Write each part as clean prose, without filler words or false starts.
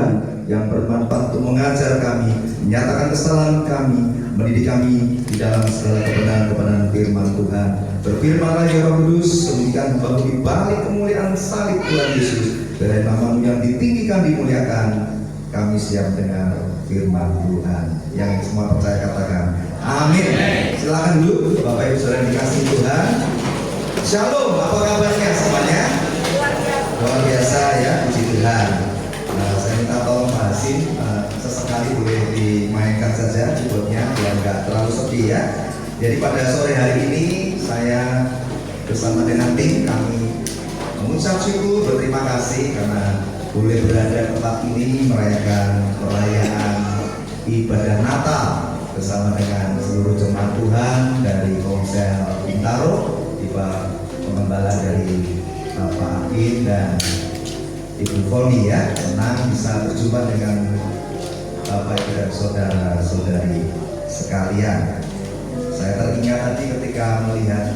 Tuhan yang bermanfaat untuk mengajar kami, menyatakan kesalahan kami, mendidik kami di dalam segala kebenaran-kebenaran firman Tuhan. Berfirmanlah ya Roh Kudus, demikian bahwa di balik kemuliaan salib Tuhan Yesus, dari namamu yang ditinggikan dimuliakan, kami siap dengar firman Tuhan. Yang semua percaya katakan amin. Silakan dulu Bapak Ibu Saudara yang dikasihi Tuhan. Shalom, apa kabarnya semuanya? Luar biasa ya, puji Tuhan. Saya minta tolong Pak Hasim, sesekali boleh dimainkan saja keyboardnya biar nggak terlalu sepi ya. Jadi pada sore hari ini saya bersama dengan tim kami mengucap syukur, berterima kasih karena boleh berada di tempat ini merayakan perayaan ibadah Natal bersama dengan seluruh jemaat Tuhan dari Komsel Bintaro, pengembala dari Bapak Akin dan Ibu Foni ya. Senang bisa berjumpa dengan Bapak Ibu dan saudara-saudari sekalian. Saya teringat tadi ketika melihat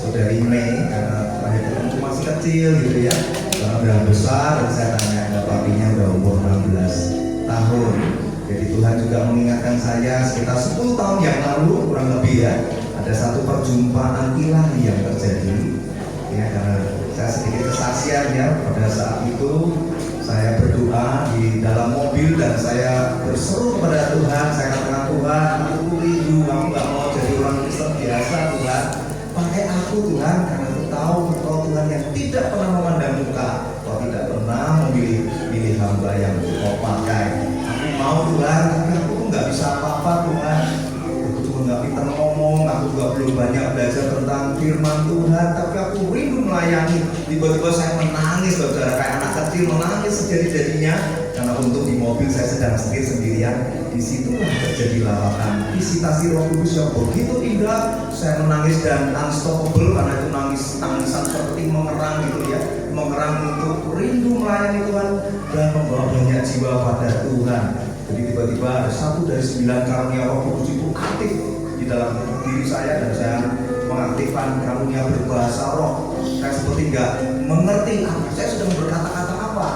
Saudari Mei, karena terakhir ketemu masih kecil gitu ya, karena udah besar, dan saya tanya ke papinya udah umur 16 tahun. Jadi Tuhan juga mengingatkan saya sekitar 10 tahun yang lalu kurang lebih ya, ada satu perjumpaan ilahi yang terjadi ya, karena saya sedikit kesaksian ya. Pada saat itu saya berdoa di dalam mobil dan saya berseru kepada Tuhan. Saya katakan, Tuhan, aku rindu, aku gak mau jadi orang Kristen biasa Tuhan, pakai aku Tuhan, karena aku tahu Engkau Tuhan yang tidak pernah memandang muka, Kau tidak pernah memilih hamba yang Kau pakai. Aku mau Tuhan, tapi aku tuh gak bisa apa-apa Tuhan. Aku tuh gak pintar ngomong, aku juga belum banyak belajar tentang firman Tuhan, tapi aku rindu melayani. Tiba-tiba saya menangis, saudara, kayak anak kecil menangis sejadi-jadinya, karena untuk di mobil saya sedang sendirian. Disitulah terjadi lawatan visitasi Roh Kudus yang begitu indah. Saya menangis dan unstoppable, karena itu tangisan seperti mengerang gitu ya, mengerang untuk rindu melayani Tuhan dan membawa banyak jiwa pada Tuhan. Jadi tiba-tiba ada 1 dari 9 karunia Roh Kudus itu aktif di dalam diri saya, dan saya mengaktifkan karunia berbahasa roh. Saya seperti nggak mengerti saya sedang berkata-kata apa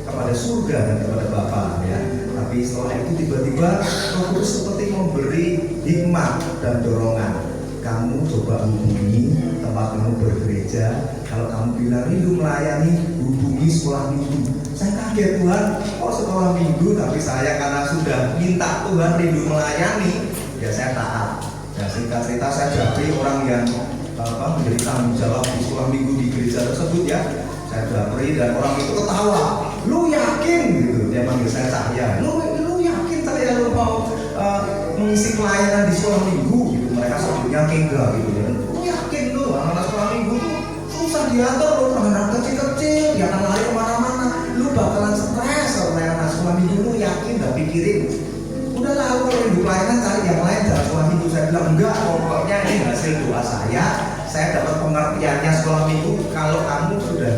kepada surga dan kepada Bapa ya. Tapi setelah itu tiba-tiba Roh Kudus seperti memberi hikmat dan dorongan. Kamu coba hubungi tempat kamu bergereja. Kalau kamu bilang rindu melayani, hubungi sekolah minggu. Saya kaget, Tuhan, kok sekolah minggu? Tapi saya karena sudah minta Tuhan rindu melayani, ya saya taat. Dan singkat cerita saya japri orang yang menjadi tanggung jawab di sekolah minggu di gereja tersebut ya. Saya japri dan orang itu ketawa. Lu yakin gitu? Dia manggil saya Cahya. Lu yakin Cahya lu mau mengisi pelayanan di sekolah minggu gitu? Mereka sebutnya kega gitu ya. Lu yakin tuh anak sekolah minggu tuh susah diatur loh, anak kecil-kecil, dia akan lari kemana-mana. Lu bakalan stres kalau anak sekolah minggu. Lu yakin? Gak pikirin. Udah lalu kalau rindu pelayanan cari yang lain, jangan sekolah minggu. Saya bilang enggak, pokoknya ini hasil doa saya dapat pengertiannya sekolah minggu. Kalau kamu sudah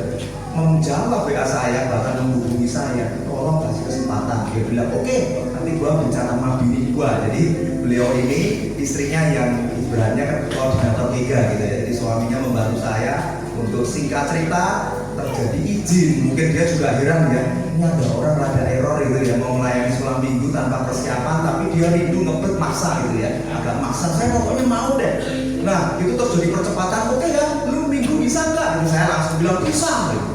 menjawab WA saya, bahkan menghubungi saya, tolong kasih kesempatan. Dia bilang oke, nanti gua bicara sama bini gua. Jadi beliau ini istrinya yang ibaratnya kan koordinator 3 gitu ya. Jadi suaminya membantu saya untuk, singkat cerita, terjadi izin. Mungkin dia juga heran ya, ini ada orang rada error gitu ya, mau melayani sekolah minggu tanpa persiapan, tapi dia rindu ngebet maksa gitu ya, agak maksa. Saya pokoknya mau deh. Nah itu terus jadi percepatan. Oke ya, lu minggu bisa nggak? Dan saya langsung bilang bisa gitu.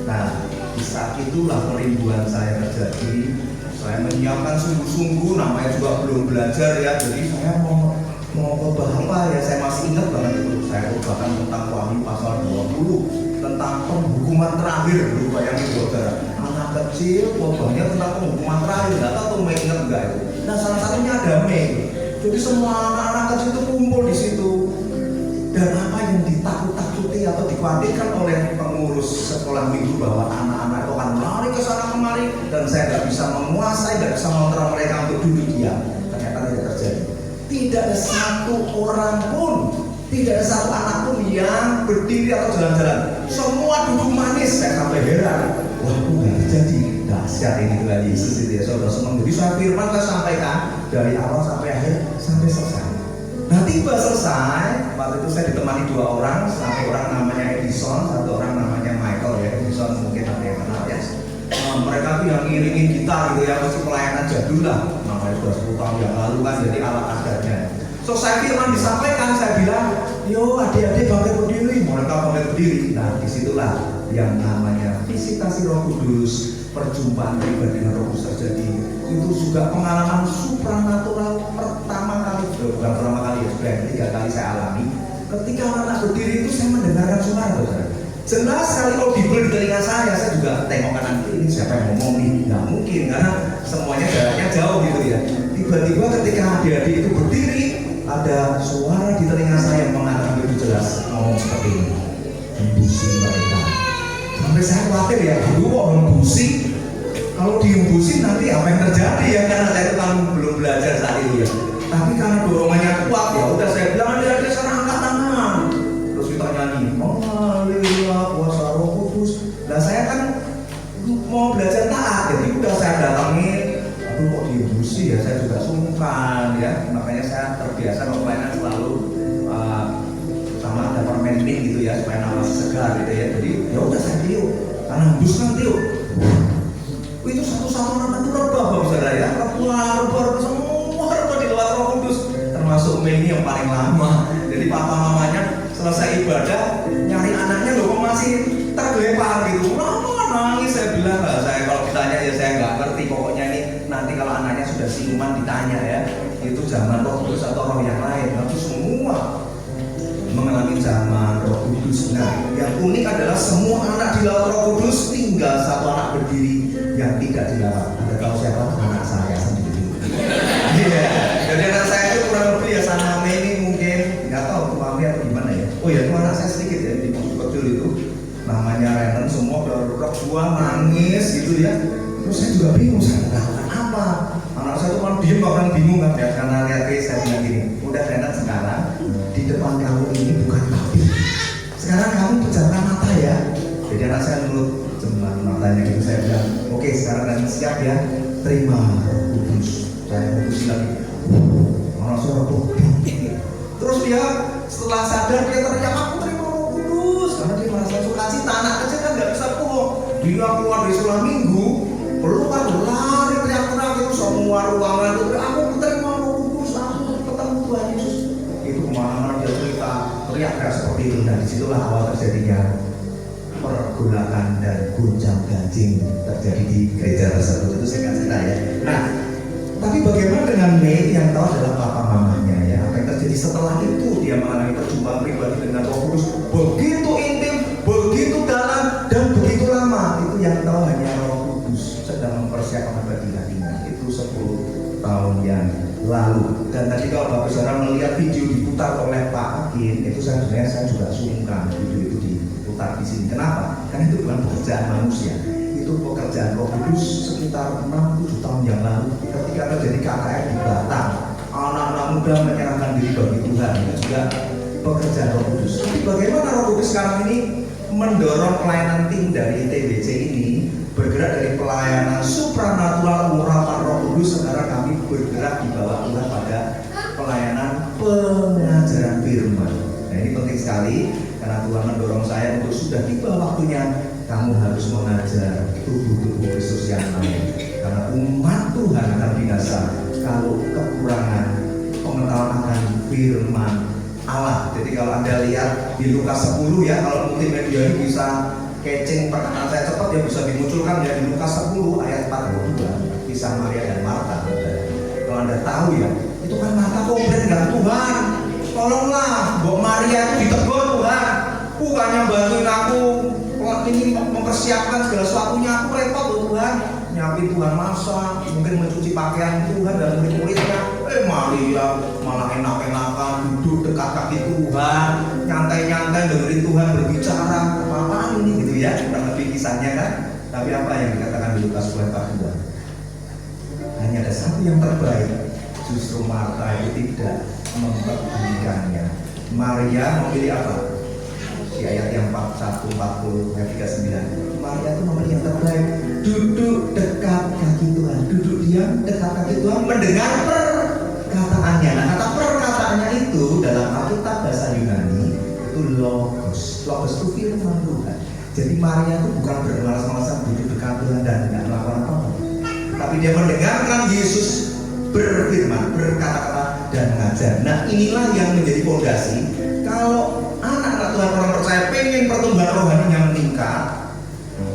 Nah di saat itulah perinduan saya terjadi. Saya menyiapkan sungguh-sungguh, namanya juga belum belajar ya, jadi saya mau khotbah apa ya, saya masih ingat banget itu. Saya khotbahkan tentang Wahyu pasal 20, tentang penghukuman terakhir. Dulu bayangin saudara, anak kecil khotbahnya tentang penghukuman terakhir. Nggak tahu tuh Mei ingat nggak itu. Nah salah satunya ada Mei. Jadi semua anak-anak kecil itu kumpul di situ. Dan apa yang ditakut-takuti atau dikhawatirkan oleh pengurus sekolah minggu bahwa anak-anak itu akan lari ke sana kemari dan saya nggak bisa menguasai, nggak bisa mengontrol mereka untuk duduk diam. Ternyata tidak terjadi. Tidak ada satu orang pun, tidak ada satu anak pun yang berdiri atau jalan-jalan. Semua duduk manis. Saya sampai heran. Wah, kok nggak terjadi? Dahsyat ini Tuhan Yesus itu ya, saudara senang. Jadi saya firman saya sampaikan dari awal sampai akhir sampai selesai. Nah tiba selesai, waktu itu saya ditemani 2 orang, satu orang namanya Edison, satu orang namanya Michael ya. Edison mungkin ada yang kenal ya. mereka tuh yang ngiringin gitar gitu ya, masih pelayanan jadul lah, namanya sudah 10 tahun yang lalu kan, jadi ala kadarnya. So saya firman disampaikan, saya bilang, yo adik-adik bangkit berdiri, mereka bangkit berdiri. Nah disitulah yang namanya visitasi Roh Kudus, perjumpaan pribadi dengan Roh Kudus terjadi. Itu juga pengalaman supranatural pertama kali, bukan pertama kali ya, sudah 3 kali saya alami. Ketika anak berdiri itu saya mendengarkan suara, saudara. Jelas sekali audible di telinga saya juga tengok kanan kiri, siapa yang ngomong nih? Nggak mungkin karena semuanya jaraknya jauh gitu ya. Tiba-tiba ketika adik-adik itu berdiri, ada suara di telinga saya yang mengatakan lebih jelas, ngomong seperti ini, hembusi mereka. Sampai saya khawatir ya, dulu kok hembusi? Kalau dihembusin nanti apa yang terjadi ya? Karena saya itu kan belum belajar saat itu ya. Tapi karena dorongannya kuat ya, udah saya bilang adik-adik sana angkat tangan. Terus kita nyanyi, haleluya kuasa Roh Kudus. Nah saya kan mau belajar taat, jadi udah saya datangin. Aduh kok dihembusi ya, saya juga sungkan ya. Makanya saya terbiasa pelayanan selalu sama ada permen mint gitu ya, supaya napas segar gitu ya. Jadi ya udah saya tiup, karena hembus kan tiup. Itu satu-satu nama itu rebah bang saudara ya, rebah semua rebah di luar Roh Kudus, termasuk Mei yang paling lama. Jadi papa mamanya selesai ibadah nyari anaknya loh, kok masih tergelepar gitu, lama nangis. Saya bilang lah, saya kalau ditanya ya saya nggak ngerti, pokoknya ini nanti kalau anaknya sudah siuman ditanya ya, itu zaman Roh Kudus atau roh yang lain. Tapi semua mengalami zaman Roh Kudus. Nah, yang unik adalah semua anak di laut Roh Kudus, tinggal satu anak berdiri yang tidak dilawat. Anda tahu siapa? Anak saya sendiri. Iya. Jadi anak saya itu kurang lebih ya sana ini mungkin nggak tahu tuh mami atau gimana ya. Oh ya, itu anak saya sedikit ya, di waktu kecil itu namanya Renan, semua bergerak gua nangis gitu ya. Terus saya juga bingung, saya kenapa? Anak saya tuh kan diem, orang bingung kan ya, karena lihat saya bilang gini, udah Renan sekarang di depan kamu ini bukan api. Sekarang kamu pejamkan mata ya. Jadi anak saya nurut jembat matanya gitu. Saya bilang, oke sekarang kalian siap ya, terima Roh Kudus. Saya putusin lagi. Mana suara tuh? Terus dia setelah sadar dia teriak, aku terima Roh Kudus. Karena dia merasa sukacita. Anak kecil kan nggak bisa bohong. Dia keluar dari sekolah minggu, keluar lari teriak-teriak itu semua ruangan itu. Aku terima Roh Kudus. Aku ketemu Tuhan Yesus. Itu kemana-mana dia cerita teriak-teriak seperti itu. Dan disitulah awal terjadinya pergolakan dan gonjang-ganjing terjadi di gereja tersebut. Itu saya cerita ya. Nah, tapi bagaimana dengan Mei yang tahu adalah papa mamanya ya? Apa yang terjadi setelah itu? Dia mengalami perjumpaan pribadi dengan Roh Kudus begitu intim, begitu dalam dan begitu lama. Itu yang tahu hanya Roh Kudus sedang mempersiapkan bagi hatinya. Itu 10 tahun yang lalu. Dan tadi kalau Bapak Saudara melihat video diputar oleh Pak Akin, itu sebenarnya saya juga sungkan video itu diputar di sini. Kenapa? Karena itu bukan pekerjaan manusia. Itu pekerjaan Roh Kudus sekitar 6-7 tahun yang lalu ketika terjadi KKR di Batam. Anak-anak muda menyerahkan diri bagi Tuhan. Itu juga pekerjaan Roh Kudus. Tapi bagaimana Roh Kudus sekarang ini mendorong pelayanan tim dari TBC ini bergerak dari pelayanan supranatural urapan Roh Kudus, sekarang kami bergerak di bawah Tuhan pada pelayanan pengajaran firman. Nah ini penting sekali karena Tuhan mendorong saya untuk sudah tiba waktunya kamu harus mengajar tubuh-tubuh Kristus yang lain. Karena umat Tuhan akan binasa kalau kekurangan pengetahuan akan firman Allah. Jadi kalau Anda lihat di Lukas 10 ya, kalau multimedia ini bisa catching perkataan saya cepat ya, bisa dimunculkan ya di Lukas 10 ayat 42, kisah Maria dan Marta. Kalau Anda tahu ya, itu kan Marta komplain dengan Tuhan, tolonglah Mbok Maria itu ditegur Tuhan, bukannya bantuin aku ini mempersiapkan segala sesuatunya, aku repot loh Tuhan, nyiapin Tuhan masak, mungkin mencuci pakaian Tuhan dan murid-muridnya. Maria malah enak-enakan duduk dekat kaki Tuhan, nyantai-nyantai dengerin Tuhan berbicara. Apa ini gitu ya, kurang lebih kisahnya kan. Tapi apa yang dikatakan di Lukas 22? Hanya ada satu yang terbaik. Justru Marta itu tidak memperdulikannya. Maria memilih apa? Di ayat yang 41, 40, ayat 39. Maria itu memilih yang terbaik, duduk dekat kaki Tuhan, duduk diam dekat kaki Tuhan, mendengar perkataannya. Nah, kata perkataannya itu dalam Alkitab bahasa Yunani itu logos. Logos itu firman Tuhan. Jadi Maria itu bukan bermalas-malasan duduk dekat Tuhan dan tidak melakukan apa-apa, tapi dia mendengarkan Yesus berfirman, berkata-kata dan mengajar. Nah, inilah yang menjadi fondasi kalau anak-anak Tuhan, orang percaya pengen pertumbuhan rohaninya meningkat,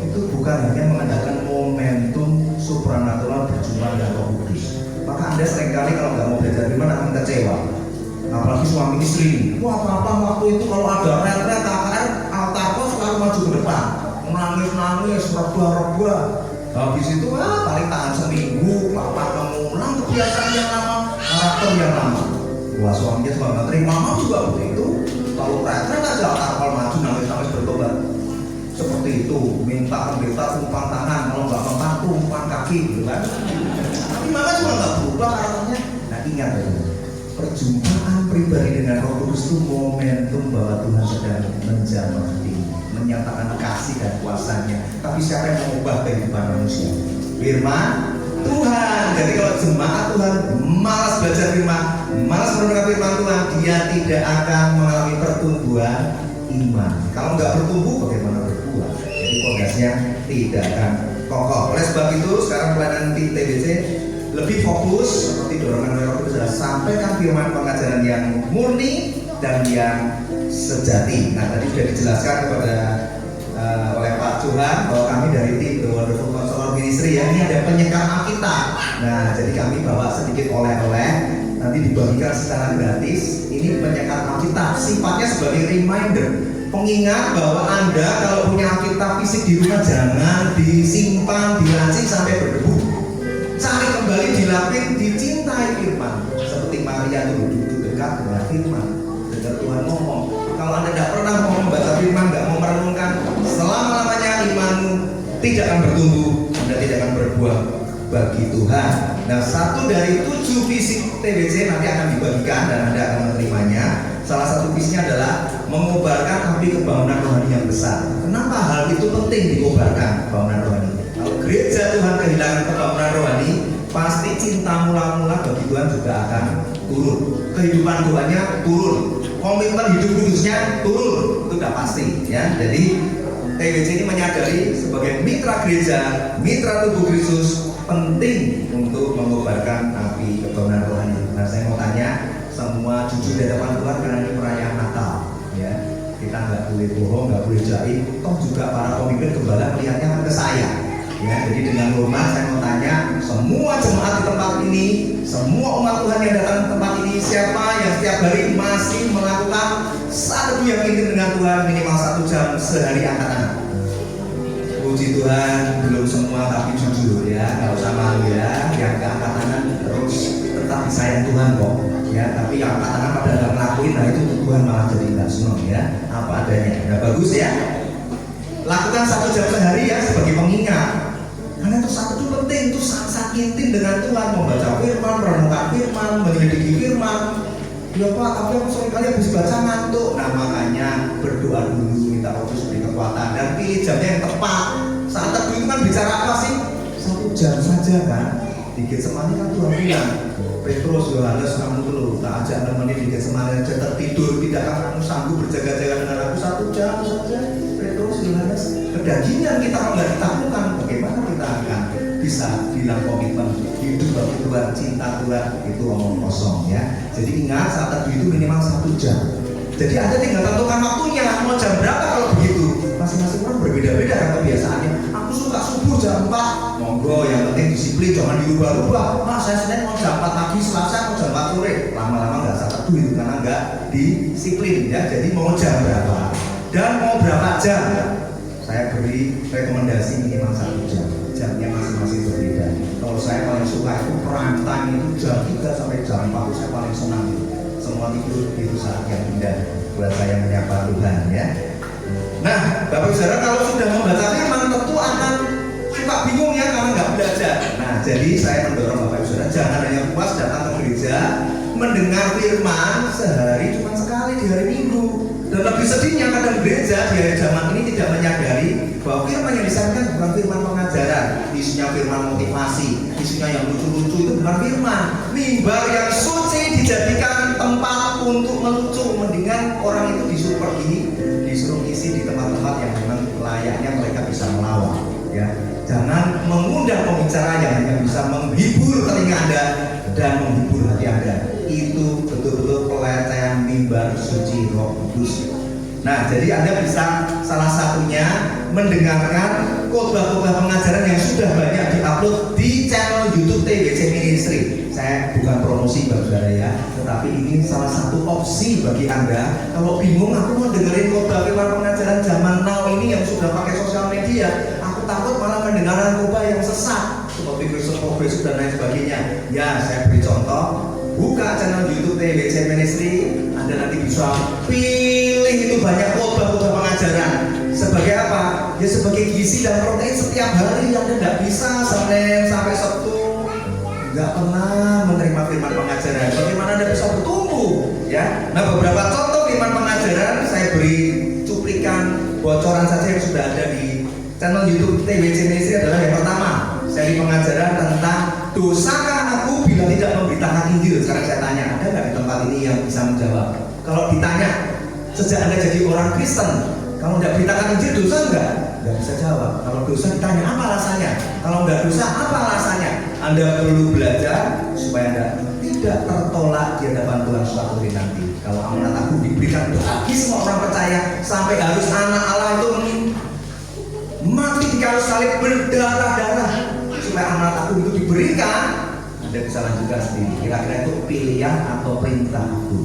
itu bukan hanya mengandalkan momentum supranatural berjumpa dengan Roh Kudus. Maka Anda seringkali kalau nggak mau belajar firman akan kecewa. Apalagi suami istri, wah papa waktu itu kalau ada retret KKR altarku selalu maju ke depan, nangis rebah-rebah. Habis itu paling tahan seminggu, papa mengulang kebiasaan yang lama, karakter yang lama. Wah, suaminya juga nggak terima, mama juga begitu. Kalau retret aja altar maju nangis bertobat. Seperti itu, minta pendeta tumpang tangan, kalau nggak mempan tumpang kaki, gitu kan? Tapi mama juga nggak berubah karakternya. Nah, ingat ya, perjumpaan pribadi dengan Roh Kudus itu momentum bahwa Tuhan sedang menjamah hati, menyatakan kasih dan kuasanya. Tapi siapa yang mengubah kehidupan manusia? Firman Tuhan. Jadi kalau jemaat Tuhan malas belajar firman, malas merenungkan firman Tuhan, dia tidak akan mengalami pertumbuhan iman. Kalau nggak bertumbuh, bagaimana berbuah? Jadi fondasinya tidak akan kokoh. Oleh sebab itu, sekarang pelayanan TBC lebih fokus seperti dorongan Roh Kudus adalah sampaikan firman pengajaran yang murni dan yang sejati. Nah, tadi sudah dijelaskan kepada oleh Pak Johan bahwa kami dari tim The Wonderful Counselor Ministry ya, ini ada penyekat Alkitab. Nah, jadi kami bawa sedikit oleh-oleh, nanti dibagikan secara gratis. Ini penyekat Alkitab, sifatnya sebagai reminder, pengingat bahwa Anda kalau punya Alkitab fisik di rumah jangan disimpan, dilancing sampai berdebu. Cari kembali, dilapin, dicintai firman. Seperti Maria itu duduk dekat dengan firman, dengar Tuhan ngomong. Kalau Anda tidak pernah mau membaca firman, nggak mau merenungkan, selama-lamanya imanmu tidak akan bertumbuh, Anda tidak akan berbuah bagi Tuhan. Nah, 1 dari 7 visi TBC nanti akan dibagikan dan Anda akan menerimanya. Salah satu visinya adalah mengobarkan api kebangunan rohani yang besar. Kenapa hal itu penting dikobarkan kebangunan rohani? Kalau gereja Tuhan kehilangan kebangunan rohani, pasti cinta mula-mula bagi Tuhan juga akan turun. Kehidupan Tuhannya turun. Komitmen hidup kudusnya turun. Itu udah pasti ya. Jadi TBC ini menyadari sebagai mitra gereja, mitra tubuh Kristus, penting untuk mengobarkan api kebangunan rohani. Nah, saya mau tanya, semua jujur di hadapan Tuhan karena ini perayaan Natal ya. Kita nggak boleh bohong, nggak boleh jaim. Toh juga para pemimpin gembala melihatnya ke saya ya. Jadi dengan hormat saya mau tanya, semua jemaat di tempat ini, semua umat Tuhan yang datang ke tempat ini, siapa yang setiap hari masih melakukan satu yang intim dengan Tuhan minimal 1 jam sehari, angkat tangan. Puji Tuhan, belum semua tapi jujur ya, nggak usah malu ya. Yang nggak angkat tangan terus tetap disayang Tuhan kok ya. Tapi yang angkat tangan pada nggak ngelakuin, nah itu Tuhan malah jadi nggak senang ya. Apa adanya. Nah, bagus ya. Lakukan 1 jam sehari ya sebagai pengingat. Karena itu satu itu penting, itu sangat intim dengan Tuhan, membaca firman, merenungkan firman, menyelidiki firman. Ya Pak, tapi aku seringkali habis baca ngantuk. Nah, makanya berdoa dulu, minta Roh Kudus beri kekuatan dan pilih jamnya yang tepat. Saat teduh itu kan bicara apa sih? 1 jam saja kan. Di Getsemani kan Tuhan bilang, Petrus, Yohanes, kamu dulu tak ajak nemenin di Getsemani aja tertidur, tidak kamu sanggup berjaga-jaga dengan aku 1 jam saja. Petrus, Yohanes, kedagingan kita kalau nggak ditaklukkan, bagaimana kita akan bisa bilang komitmen hidup bagi Tuhan, cinta Tuhan, itu omong kosong ya. Jadi ingat, saat teduh itu minimal 1 jam. Jadi Anda tinggal tentukan waktunya, mau jam berapa kalau begitu. Masing-masing orang berbeda-beda kan kebiasaannya. Aku suka subuh jam 4, monggo, yang penting disiplin, jangan dirubah-rubah. Nah, saya Senin mau jam 4 pagi, Selasa mau jam 4 sore. Lama-lama nggak usah teduh itu karena nggak disiplin ya. Jadi mau jam berapa dan mau berapa jam? Saya beri rekomendasi minimal 1 jam. Jamnya masing-masing berbeda. Kalau saya paling suka itu prime time itu jam 3 sampai jam 4, saya paling senang itu. Semua itu saat yang indah buat saya menyapa Tuhan ya. Nah, Bapak Saudara, kalau sudah membaca firman tentu akan suka bingung ya karena nggak belajar. Nah, jadi saya mendorong Bapak Saudara jangan hanya puas datang ke gereja mendengar firman sehari cuma sekali di hari Minggu. Dan lebih sedihnya kadang gereja di hari zaman ini tidak menyadari bahwa firman yang disampaikan bukan firman pengajaran, isinya firman motivasi, isinya yang lucu-lucu itu bukan firman. Mimbar yang suci dijadikan tempat untuk melucu, mendingan orang itu disuruh pergi, disuruh isi di tempat-tempat yang memang layaknya mereka bisa melawak, ya. Jangan mengundang pembicara yang hanya bisa menghibur telinga Anda dan menghibur hati Anda. Itu betul-betul pelecehan mimbar suci Roh Kudus. Nah, jadi Anda bisa salah satunya mendengarkan khotbah-khotbah pengajaran yang sudah banyak diupload di channel YouTube TWC Ministry. Saya bukan promosi bagi saudara ya, tetapi ini salah satu opsi bagi Anda. Kalau bingung aku mau dengerin khotbah pengajaran zaman now ini yang sudah pakai sosial media, aku takut malah mendengarkan khotbah yang sesat seperti Kristen progresif dan lain sebagainya. Ya, saya beri contoh. Buka channel YouTube TWC Ministry, Anda nanti bisa pilih itu banyak khotbah-khotbah pengajaran. Sebagai apa? Ya sebagai gizi dan protein setiap hari. Anda tidak bisa Senin sampai Sabtu nggak pernah menerima firman pengajaran. Bagaimana Anda bisa bertumbuh? Ya. Nah, beberapa contoh firman pengajaran saya beri cuplikan bocoran saja yang sudah ada di channel YouTube TWC Ministry adalah yang pertama, seri pengajaran tentang dosakah aku bila tidak memberitakan Injil. Sekarang saya tanya, ada nggak di tempat ini yang bisa menjawab? Kalau ditanya, sejak Anda jadi orang Kristen, kalau nggak beritakan Injil dosa nggak? Nggak bisa jawab. Kalau dosa ditanya apa alasannya? Kalau nggak dosa apa alasannya? Anda perlu belajar supaya Anda tidak tertolak di hadapan Tuhan suatu hari nanti. Kalau amanat aku diberikan bagi semua orang percaya sampai harus anak Allah itu mati di kayu salib berdarah-darah supaya amanat aku itu diberikan, Anda bisa lanjutkan sendiri. Kira-kira itu pilihan atau perintah aku.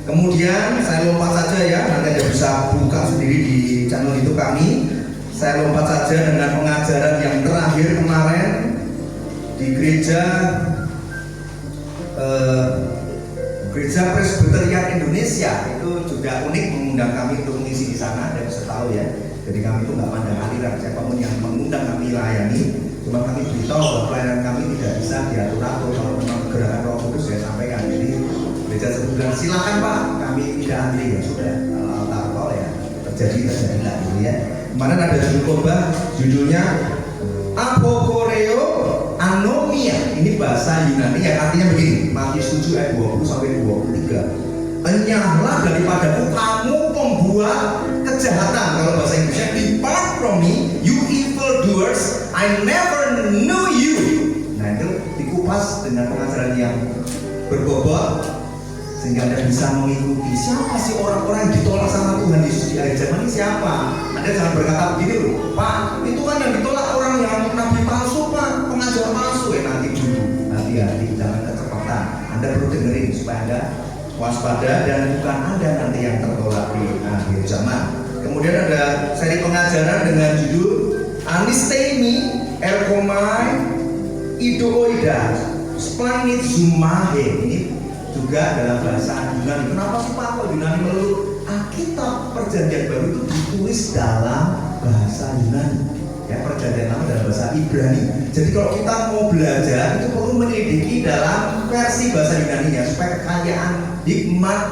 Kemudian saya lompat saja ya, nanti Anda bisa buka sendiri di channel YouTube kami. Saya lompat saja dengan pengajaran yang terakhir kemarin di gereja Presbyterian Indonesia. Itu juga unik, mengundang kami untuk mengisi di sana. Anda bisa tahu ya. Jadi kami itu nggak pandang aliran, siapapun yang mengundang kami layani. Cuma kami beritahu bahwa pelayanan kami tidak bisa diatur-atur. Kalau memang gerakan Roh Kudus saya sampaikan. Jadi gereja sebulan silakan Pak, kami tidak ambil, ya sudah. Kalau tahu ya terjadi lah gitu ya. Kemarin ada judul khotbah, judulnya Apokoreo Anomia. Ini bahasa Yunani yang artinya begini, Matius 7 ayat 20 sampai 23. Enyahlah daripadaku kamu pembuat kejahatan. Kalau bahasa Inggrisnya, depart from me you evil doers, I never knew you. Nah, itu dikupas dengan pengajaran yang berbobot sehingga Anda bisa mengikuti siapa sih orang-orang yang ditolak sama Tuhan Yesus di akhir zaman ini, siapa. Anda jangan berkata begini loh, Pak, itu kan yang ditolak orang yang nabi palsu Pak, pengajar palsu. Nanti dulu, hati-hati, jangan kecepatan. Anda perlu dengerin supaya Anda waspada dan bukan Anda nanti yang tertolak di akhir zaman. Kemudian ada seri pengajaran dengan judul Anistemi Erkomai Idoida Splanit Zumahe. Ini juga dalam bahasa Yunani. Kenapa sih Pak kok Yunani melulu? Alkitab Perjanjian Baru itu ditulis dalam bahasa Yunani. Ya, Perjanjian Lama dalam bahasa Ibrani. Jadi kalau kita mau belajar itu perlu menyelidiki dalam versi bahasa Yunani ya, supaya kekayaan hikmat,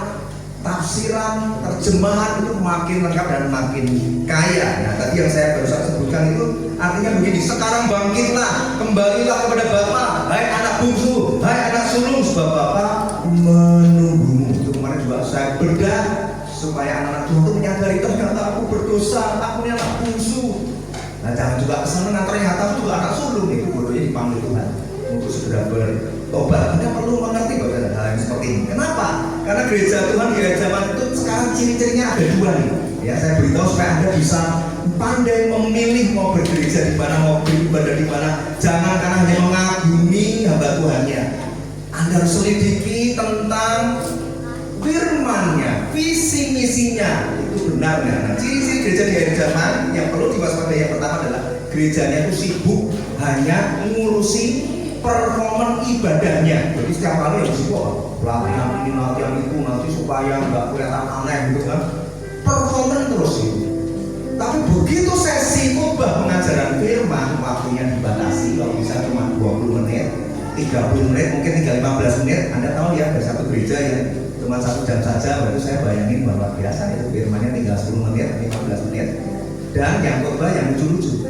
tafsiran, terjemahan itu makin lengkap dan makin kaya. Nah, tadi yang saya baru sebutkan itu artinya begini, sekarang bangkitlah, kembalilah kepada Bapa, hai anak bungsu, hai anak sulung, sebab Bapa menunggumu. Itu kemarin juga saya bedah supaya anak-anak Tuhan itu menyadari ternyata aku berdosa, aku ini anak bungsu. Nah, jangan juga kesenangan ternyata aku juga anak sulung. Itu bodohnya dipanggil Tuhan untuk segera bertobat. Anda perlu mengerti bahwa ada hal yang seperti ini. Kenapa? Karena gereja Tuhan di akhir zaman itu sekarang ciri-cirinya ada dua nih. Ya, saya beritahu supaya Anda bisa pandai memilih mau bergereja di mana, mau beribadah di mana. Jangan karena hanya mengagumi hamba Tuhannya. Anda harus selidiki tentang firman-Nya, visi misinya itu benar nggak? Nah, ciri-ciri gereja di akhir zaman yang perlu diwaspadai yang pertama adalah gerejanya itu sibuk hanya ngurusi performan ibadahnya. Jadi setiap kali yang sibuk latihan ini, latihan itu, nanti supaya nggak kelihatan aneh gitu kan, performan terus itu. Tapi begitu sesi khotbah pengajaran firman, waktunya dibatasi, kalau bisa cuma 20 menit, 30 menit, mungkin tinggal 15 menit. Anda tahu ya, ada satu gereja yang cuma 1 jam saja, baru saya bayangin bahwa biasa itu firmannya tinggal 10 menit, 15 menit, dan yang khotbah yang lucu-lucu.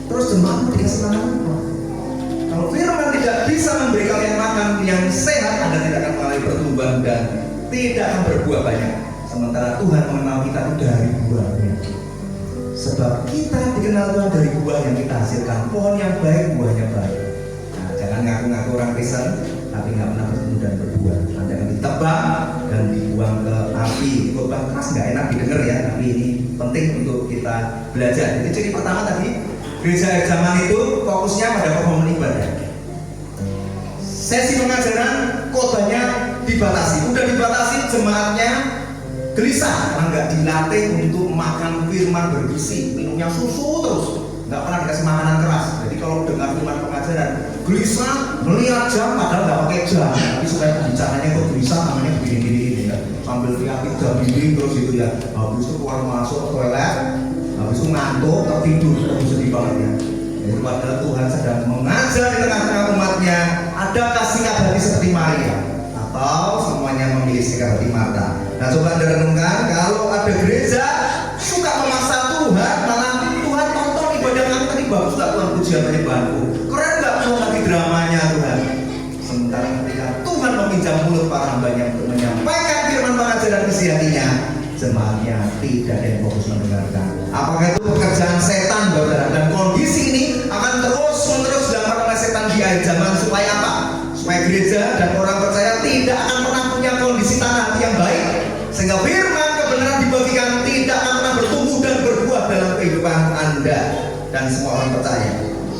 Terus jemaat dikasih makan apa? Kalau firman tidak bisa memberi kalian makan yang sehat, Anda tidak akan mengalami pertumbuhan Tuhan dan tidak akan berbuah banyak. Sementara Tuhan mengenal kita itu dari buahnya. Sebab kita dikenal Tuhan dari buah yang kita hasilkan. Pohon yang baik, buahnya baik. Nah, jangan ngaku-ngaku orang Kristen tapi nggak pernah bertumbuh dan berbuah. Nanti akan ditebang dan dibuang ke api. Khotbah keras nggak enak didengar ya, tapi ini penting untuk kita belajar. Jadi ciri pertama tadi, gereja akhir zaman itu fokusnya pada performa ibadah. Sesi pengajaran khotbahnya dibatasi, udah dibatasi jemaatnya gelisah karena nggak dilatih untuk makan firman bergizi, minumnya susu terus, nggak pernah dikasih makanan keras. Jadi kalau dengar firman pengajaran gelisah, melihat jam padahal nggak pakai jam, tapi supaya bicaranya kok gelisah namanya begini-gini ya, sambil liatin jam dinding terus gitu ya. Habis itu keluar masuk ke toilet, habis itu ngantuk, tertidur, terus sedih banget ya. Jadi padahal Tuhan sedang mengajar di tengah-tengah umatnya. Adakah sikap hati seperti Maria? Atau semuanya memilih sikap hati Marta? Nah, coba Anda renungkan, kalau ada gereja suka memaksa Tuhan, malah Tuhan tonton ibadah kami tadi bagus gak Tuhan, pujian penyembahanku keren gak Tuhan, lagi dramanya Tuhan. Sementara ketika Tuhan meminjam mulut para hambanya untuk menyampaikan firman pengajaran isi hatinya, jemaatnya tidak ada yang fokus mendengarkan. Apakah itu pekerjaan setan, saudara? Dan kondisi ini akan terus-menerus dilakukan oleh setan di akhir zaman. Supaya apa? Supaya gereja dan orang percaya tidak akan pernah punya kondisi tanah hati yang baik, sehingga firman kebenaran dibagikan tidak akan pernah bertumbuh dan berbuah dalam kehidupan Anda dan semua orang percaya.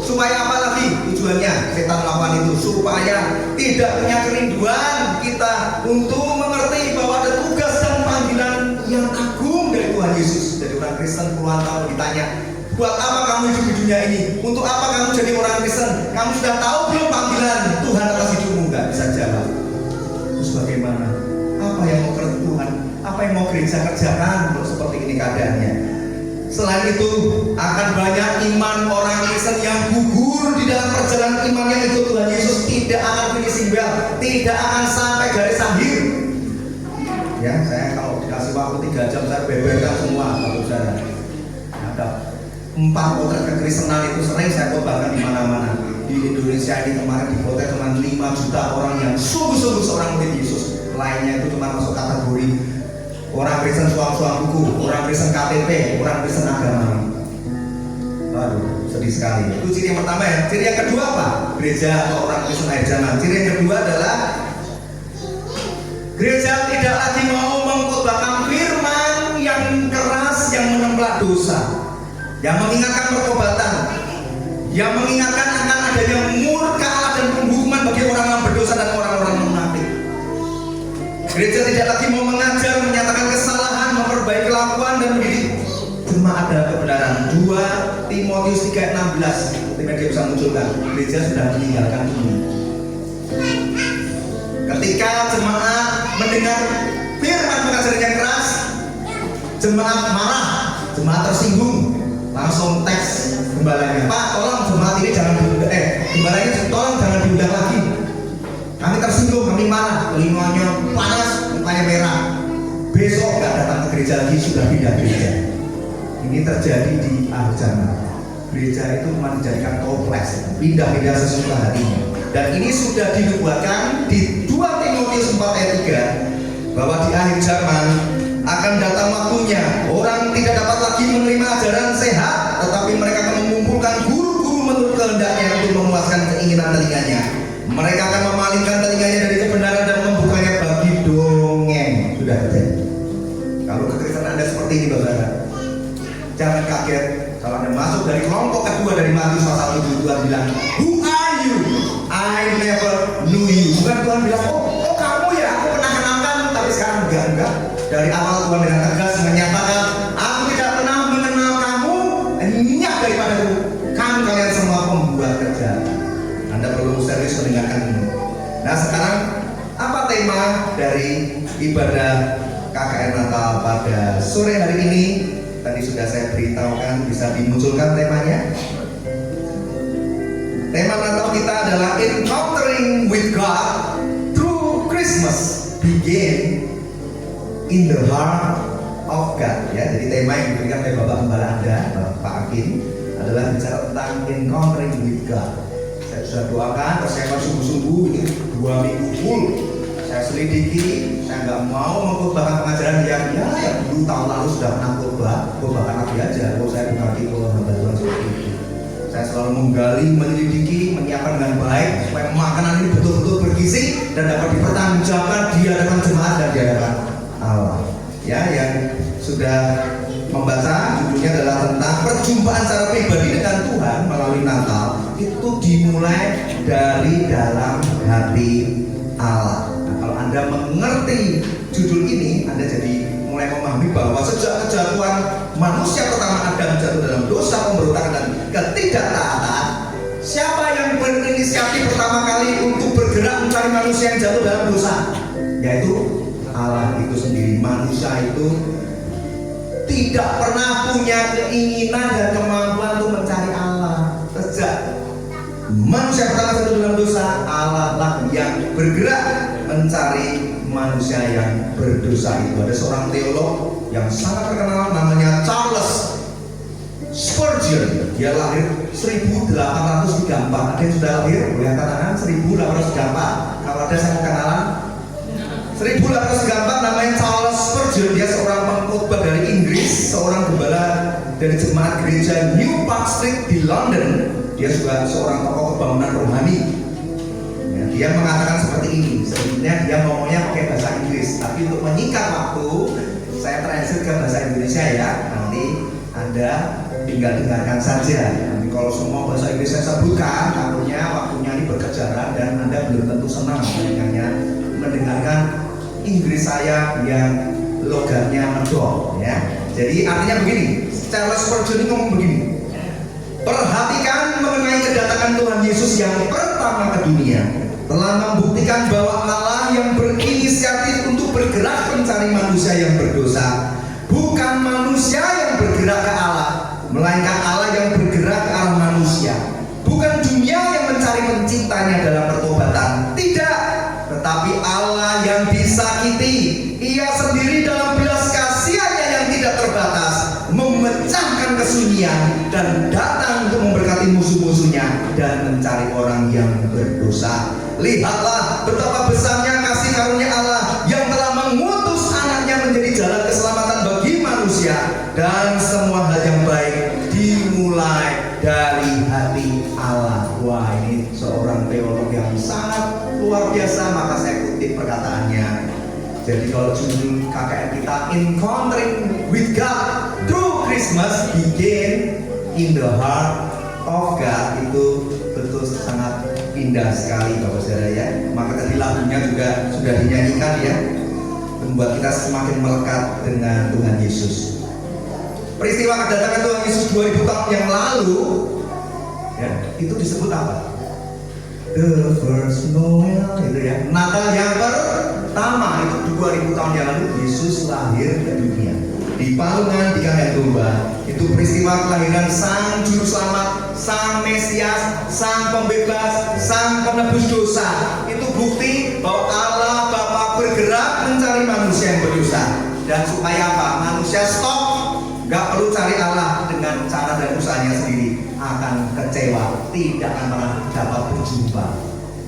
Supaya apa lagi tujuannya setan melakukan itu? Supaya tidak punya kerinduan kita untuk mengerti bahwa ada tugas dan panggilan yang agung dari Tuhan Yesus. Jadi orang Kristen puluhan tahun ditanya, buat apa kamu hidup di dunia ini? Untuk apa kamu jadi orang Kristen? Kamu sudah tahu belum panggilan Tuhan atas hidupmu? Gak bisa jawab. Terus bagaimana? Apa yang mau kerja Tuhan? Apa yang mau gereja kerjakan kalau seperti ini keadaannya? Selain itu akan banyak iman orang Kristen yang gugur di dalam perjalanan imannya itu. Tuhan Yesus tidak akan finishing bell, tidak akan sampai garis akhir. Ya, saya kalau dikasih waktu 3 jam saya beberkan semua kalau saudara. Ada 4 potret kekristenan itu sering saya khotbahkan di mana-mana. Di Indonesia ini kemarin dipotret cuma 5 juta orang yang sungguh-sungguh seorang murid Yesus. Lainnya itu cuma masuk kategori orang Kristen suam-suam buku, orang Kristen KTP, orang Kristen agama. Aduh, sedih sekali. Itu ciri yang pertama ya. Ciri yang kedua apa? Gereja atau orang Kristen akhir zaman. Ciri yang kedua adalah gereja tidak lagi mau mengkhotbahkan firman yang keras yang menembak dosa, yang mengingatkan pertobatan, yang mengingatkan akan adanya murka Allah dan penghukuman bagi orang-orang berdosa dan orang-orang munafik. Gereja tidak lagi mau mengajar, menyatakan kesalahan, memperbaiki kelakuan dan mendidik jemaat dalam kebenaran. 2 Timotius 3:16 Timotius bisa munculkan. Gereja sudah meninggalkan ini. Ketika jemaat mendengar firman pengajaran yang keras, jemaat marah, jemaat tersinggung, langsung teks gembalanya, Pak, tolong jemaat ini jangan diundang, gembala ini tolong jangan diundang lagi. Kami tersinggung, kami marah, telinganya panas, mukanya merah. Besok nggak datang ke gereja lagi, sudah pindah gereja. Ini terjadi di akhir zaman. Gereja itu cuma dijadikan kompleks, pindah-pindah sesuka hatinya. Dan ini sudah dinubuatkan di 2 Timotius 4:3 bahwa di akhir zaman akan datang waktunya orang tidak dapat lagi menerima ajaran sehat, tetapi mereka akan mengumpulkan guru-guru menurut kehendaknya untuk memuaskan keinginan telinganya. Mereka akan memalingkan telinganya dari kebenaran dan membukanya bagi dongeng. Sudah terjadi. Kalau kekristenan Anda seperti ini, saudara, jangan kaget kalau Anda masuk dari kelompok kedua dari Matius pasal 7. Tuhan bilang, "Who are you? I never knew you." Bukan Tuhan bilang, oh kamu ya, aku pernah kenalkan, tapi sekarang enggak. Dari awal Tuhan dengan tegas menyatakan, aku tidak pernah mengenal kamu, minyak daripadaku, kamu kalian semua pembuat kejahatan. Anda perlu serius mendengarkan ini. Nah, sekarang apa tema dari ibadah KKR Natal pada sore hari ini? Tadi sudah saya beritahukan, bisa dimunculkan temanya. Tema Natal kita adalah Encountering with God through Christmas Begin in the Heart of God. Ya, jadi tema yang diberikan oleh Bapak Gembala Anda, Pak Akin, adalah bicara tentang Encountering with God. Saya sudah doakan, persiapan sungguh-sungguh ini 2 minggu full. Saya saya selidiki, saya nggak mau mengkhotbahkan pengajaran yang dulu tahun lalu sudah pernah khotbahkan lagi aja. Kalau saya bukan tipe hamba Tuhan seperti itu. Saya selalu menggali, menyelidiki, menyiapkan dengan baik supaya makanan ini betul-betul bergizi dan dapat dipertanggungjawabkan di hadapan jemaat dan di hadapan Allah. Ya, yang sudah membaca judulnya adalah tentang perjumpaan secara pribadi dengan Tuhan melalui Natal. Itu dimulai dari dalam hati Allah. Nah, kalau Anda mengerti judul ini, Anda jadi mulai memahami bahwa sejak kejatuhan manusia pertama Adam jatuh dalam dosa pemberontakan dan ketidaktaatan, siapa yang berinisiatif pertama kali untuk bergerak mencari manusia yang jatuh dalam dosa? Yaitu Allah itu sendiri. Manusia itu tidak pernah punya keinginan dan kemampuan untuk mencari Allah. Sejak manusia pertama jatuh dalam dosa, Allah lah yang bergerak mencari manusia yang berdosa itu. Ada seorang teolog yang sangat terkenal namanya Charles Spurgeon. Dia lahir 1834. Ada yang sudah lahir? Boleh katakan 1834. Kalau ada saya kenalan 1834, namanya Charles Spurgeon. Dia seorang pengkhotbah dari Inggris, seorang gembala dari jemaat gereja New Park Street di London. Dia juga seorang tokoh pembangunan rohani. Ya, dia mengatakan seperti ini. Sebenarnya dia ngomongnya pakai bahasa Inggris, tapi untuk menyingkat waktu, saya translate ke bahasa Indonesia ya. Nanti Anda tinggal dengarkan saja. Nanti kalau semua bahasa Inggris saya sebutkan, takutnya waktunya ini berkejaran dan Anda belum tentu senang mendengarkan Inggris saya yang logatnya medok. Ya. Jadi artinya begini. Charles Spurgeon ini ngomong begini. Perhatikan mengenai kedatangan Tuhan Yesus yang pertama ke dunia telah membuktikan bahwa Allah yang berinisiatif untuk bergerak mencari manusia yang berdosa, bukan manusia yang bergerak ke Allah, melainkan Allah yang bergerak ke arah manusia. Bukan dunia yang mencari penciptanya dalam pertobatan, tidak, tetapi Allah yang disakiti. Ia sendiri dalam belas kasihannya yang tidak terbatas memecahkan kesunyian dan datang untuk memberkati musuh-musuhnya dan mencari orang yang berdosa. Lihatlah betapa besarnya kasih karunia Allah yang telah mengutus anaknya menjadi jalan keselamatan bagi manusia, dan semua hal yang baik dimulai dari hati Allah. Wah, ini seorang teolog yang sangat luar biasa, maka saya kutip perkataannya. Jadi kalau judul KKN kita Encountering with God Through Christmas Begin in the Heart of God, itu betul sangat indah sekali Bapak Saudara ya. Maka tadi lagunya juga sudah dinyanyikan ya, membuat kita semakin melekat dengan Tuhan Yesus. Peristiwa kedatangan Tuhan Yesus 2000 tahun yang lalu ya, itu disebut apa? The first Noel, itu ya. Natal yang pertama itu 2000 tahun yang lalu Yesus lahir ke dunia. Di palungan di kandang domba. Itu peristiwa kelahiran Sang Juru Selamat, Sang Mesias, Sang Pembebas, Sang Penebus dosa. Itu bukti bahwa Allah Bapa bergerak mencari manusia yang berdosa. Dan supaya apa? Manusia stop, gak perlu cari Allah dengan cara dan usahanya sendiri, akan kecewa, tidak akan pernah dapat berjumpa.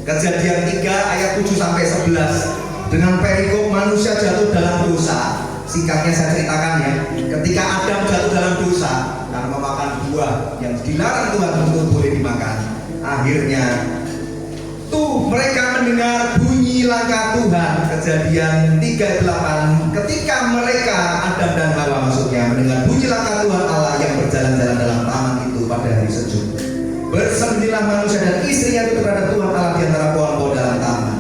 Kejadian 3 ayat 7 sampai 11. Dengan perikop manusia jatuh dalam dosa. Singkatnya saya ceritakan ya. Ketika Adam jatuh dalam dosa karena memakan buah yang dilarang Tuhan untuk boleh dimakan, akhirnya mereka mendengar bunyi langkah Tuhan. Kejadian 3:8. Ketika mereka, Adam dan Hawa maksudnya, mendengar bunyi langkah Tuhan Allah yang berjalan-jalan dalam taman itu pada hari sejuk, bersembunyilah manusia dan istrinya itu terhadap Tuhan Allah di antara pohon-pohon dalam taman.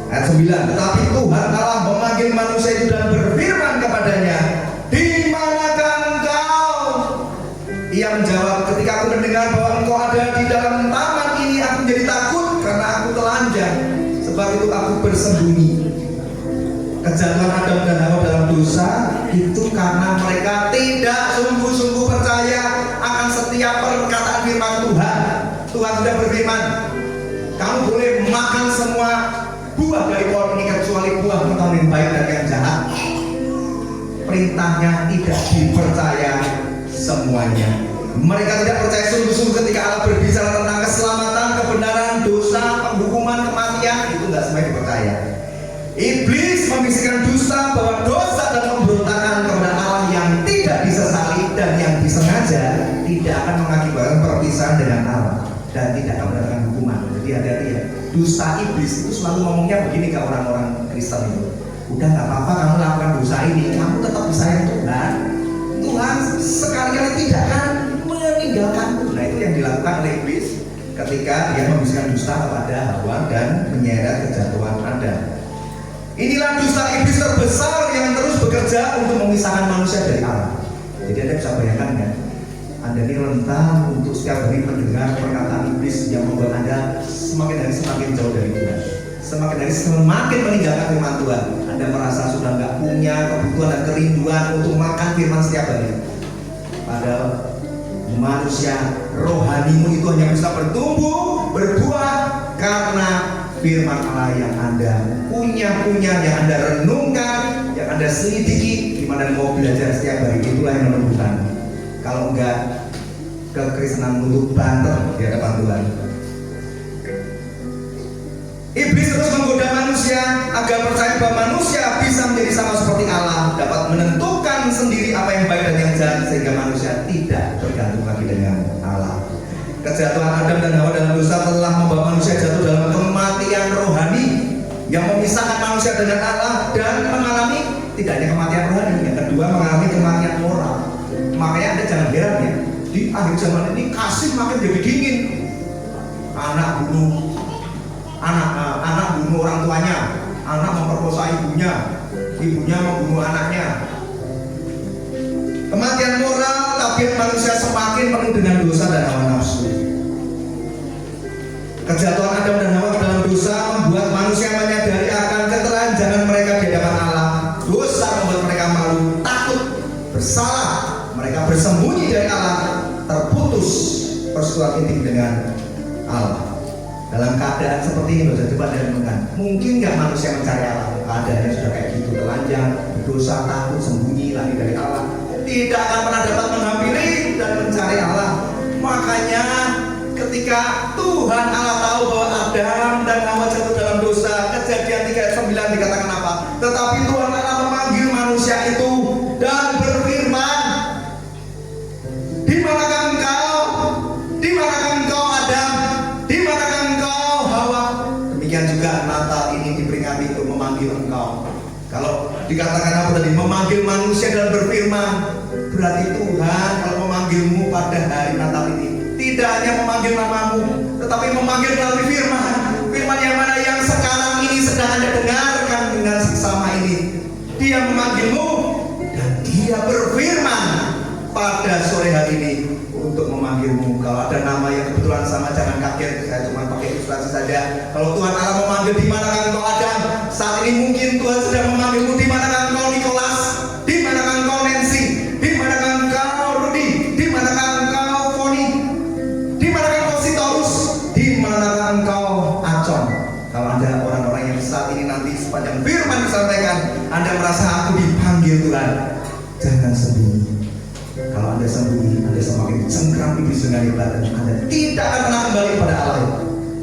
Ayat 9. Tetapi Tuhan Allah memanggil manusia itu dan berfirman kepadanya, di manakah engkau? Ia menjawab, ketika aku mendengar bahwa engkau ada di dalam taman ini, aku menjadi takut karena aku telanjang, sebab itu aku bersembunyi. Kejatuhan Adam dan Hawa dalam dosa itu karena mereka tidak sungguh-sungguh percaya akan setiap perkataan firman Tuhan. Tuhan sudah berfirman, kamu boleh makan semua buah dari pohon ini kecuali buah pengetahuan yang baik dan yang jahat. Perintahnya tidak dipercaya semuanya. Mereka tidak percaya sungguh-sungguh ketika Allah berbicara tentang keselamatan, kebenaran, dosa, penghukuman, kematian, itu tidak semuanya dipercaya. Iblis membisikkan dusta bahwa dosa dan pemberontakan kepada Allah yang tidak disesali dan yang disengaja tidak akan mengakibatkan perpisahan dengan Allah dan tidak akan mendatangkan hukuman. Jadi hati-hati ya. Dusta iblis itu selalu ngomongnya begini ke orang-orang Kristen itu. Udah nggak apa-apa kamu lakukan dosa ini, kamu tetap disayang Tuhan. Tuhan sekali-kali tidak akan meninggalkanmu. Nah itu yang dilakukan oleh iblis ketika dia membisikkan dusta kepada Hawa dan menyeret kejatuhan Adam. Inilah dusta iblis terbesar yang terus bekerja untuk memisahkan manusia dari Allah. Jadi Anda bisa bayangkan kan, Anda ini rentan untuk setiap hari mendengar perkataan iblis yang membuat Anda semakin hari semakin jauh dari Tuhan, semakin hari semakin meninggalkan firman Tuhan. Anda merasa sudah nggak punya kebutuhan dan kerinduan untuk makan firman setiap hari. Padahal manusia rohanimu itu hanya bisa bertumbuh, berbuah karena firman Allah yang Anda punya, yang Anda renungkan, yang Anda selidiki, di mana mau belajar setiap hari, itulah yang menentukan. Kalau enggak, kekristenan untuk banter di hadapan Tuhan. Iblis terus menggoda manusia agar percaya bahwa manusia bisa menjadi sama seperti Allah, dapat menentukan sendiri apa yang baik dan yang jahat, sehingga manusia tidak tergantung lagi dengan Allah. Kejatuhan Adam dan Hawa dalam dosa telah membawa manusia jatuh dalam kematian rohani yang memisahkan manusia dengan Allah dan mengalami tidak hanya kematian rohani, yang kedua mengalami kematian moral. Makanya Anda jangan heran ya, di akhir zaman ini kasih makin jadi dingin. Anak bunuh orang tuanya, anak memperkosa ibunya membunuh anaknya. Kematian moral, tabiat manusia semakin penuh dengan dosa dan hawa nafsu. Kejatuhan Adam dan Hawa dalam dosa membuat manusia menyadari akan ketelanjangan mereka di hadapan Allah. Dosa membuat mereka malu, takut, bersalah. Mereka bersembunyi dari Allah, terputus persekutuan intim dengan Allah. Dalam keadaan seperti ini, coba renungkan. Mungkin nggak manusia mencari Allah? Keadaannya sudah kayak gitu, telanjang, berdosa, takut, sembunyi lagi dari Allah. Tidak akan pernah dapat menghampiri dan mencari Allah. Makanya ketika Tuhan Allah tahu bahwa Adam dan Hawa jatuh dalam dosa, Kejadian 3 ayat 9 dikatakan apa? Tetapi Tuhan Allah memanggil manusia itu dan berfirman, di manakah engkau? Di manakah engkau Adam? Di manakah engkau Hawa? Demikian juga Natal ini diperingati untuk memanggil engkau. Kalau dikatakan apa tadi? Memanggil manusia dan berfirman, berarti Tuhan kalau memanggilmu pada hari Natal ini tidak hanya memanggil namamu, tetapi memanggil melalui firman. Firman yang mana yang sekarang ini sedang Anda dengarkan dengan seksama ini. Dia memanggilmu dan dia berfirman pada sore hari ini untuk memanggilmu. Kalau ada nama yang kebetulan sama, jangan kaget, saya cuma pakai ilustrasi saja. Kalau Tuhan Allah memanggil, di manakah engkau Adam? Saat ini mungkin Tuhan sedang memanggilmu, di manakah engkau Nicholas? Di manakah engkau Nancy? Di manakah engkau Rudy? Di manakah engkau Foni? Di manakah engkau Sitorus? Di manakah engkau Acon? Kalau ada orang-orang yang saat ini nanti sepanjang firman disampaikan, Anda merasa aku dipanggil Tuhan, jangan sembunyi. Kalau Anda sembunyi, Anda semakin cengkram iblis dengan hebat dan Anda tidak akan pernah kembali kepada Allah.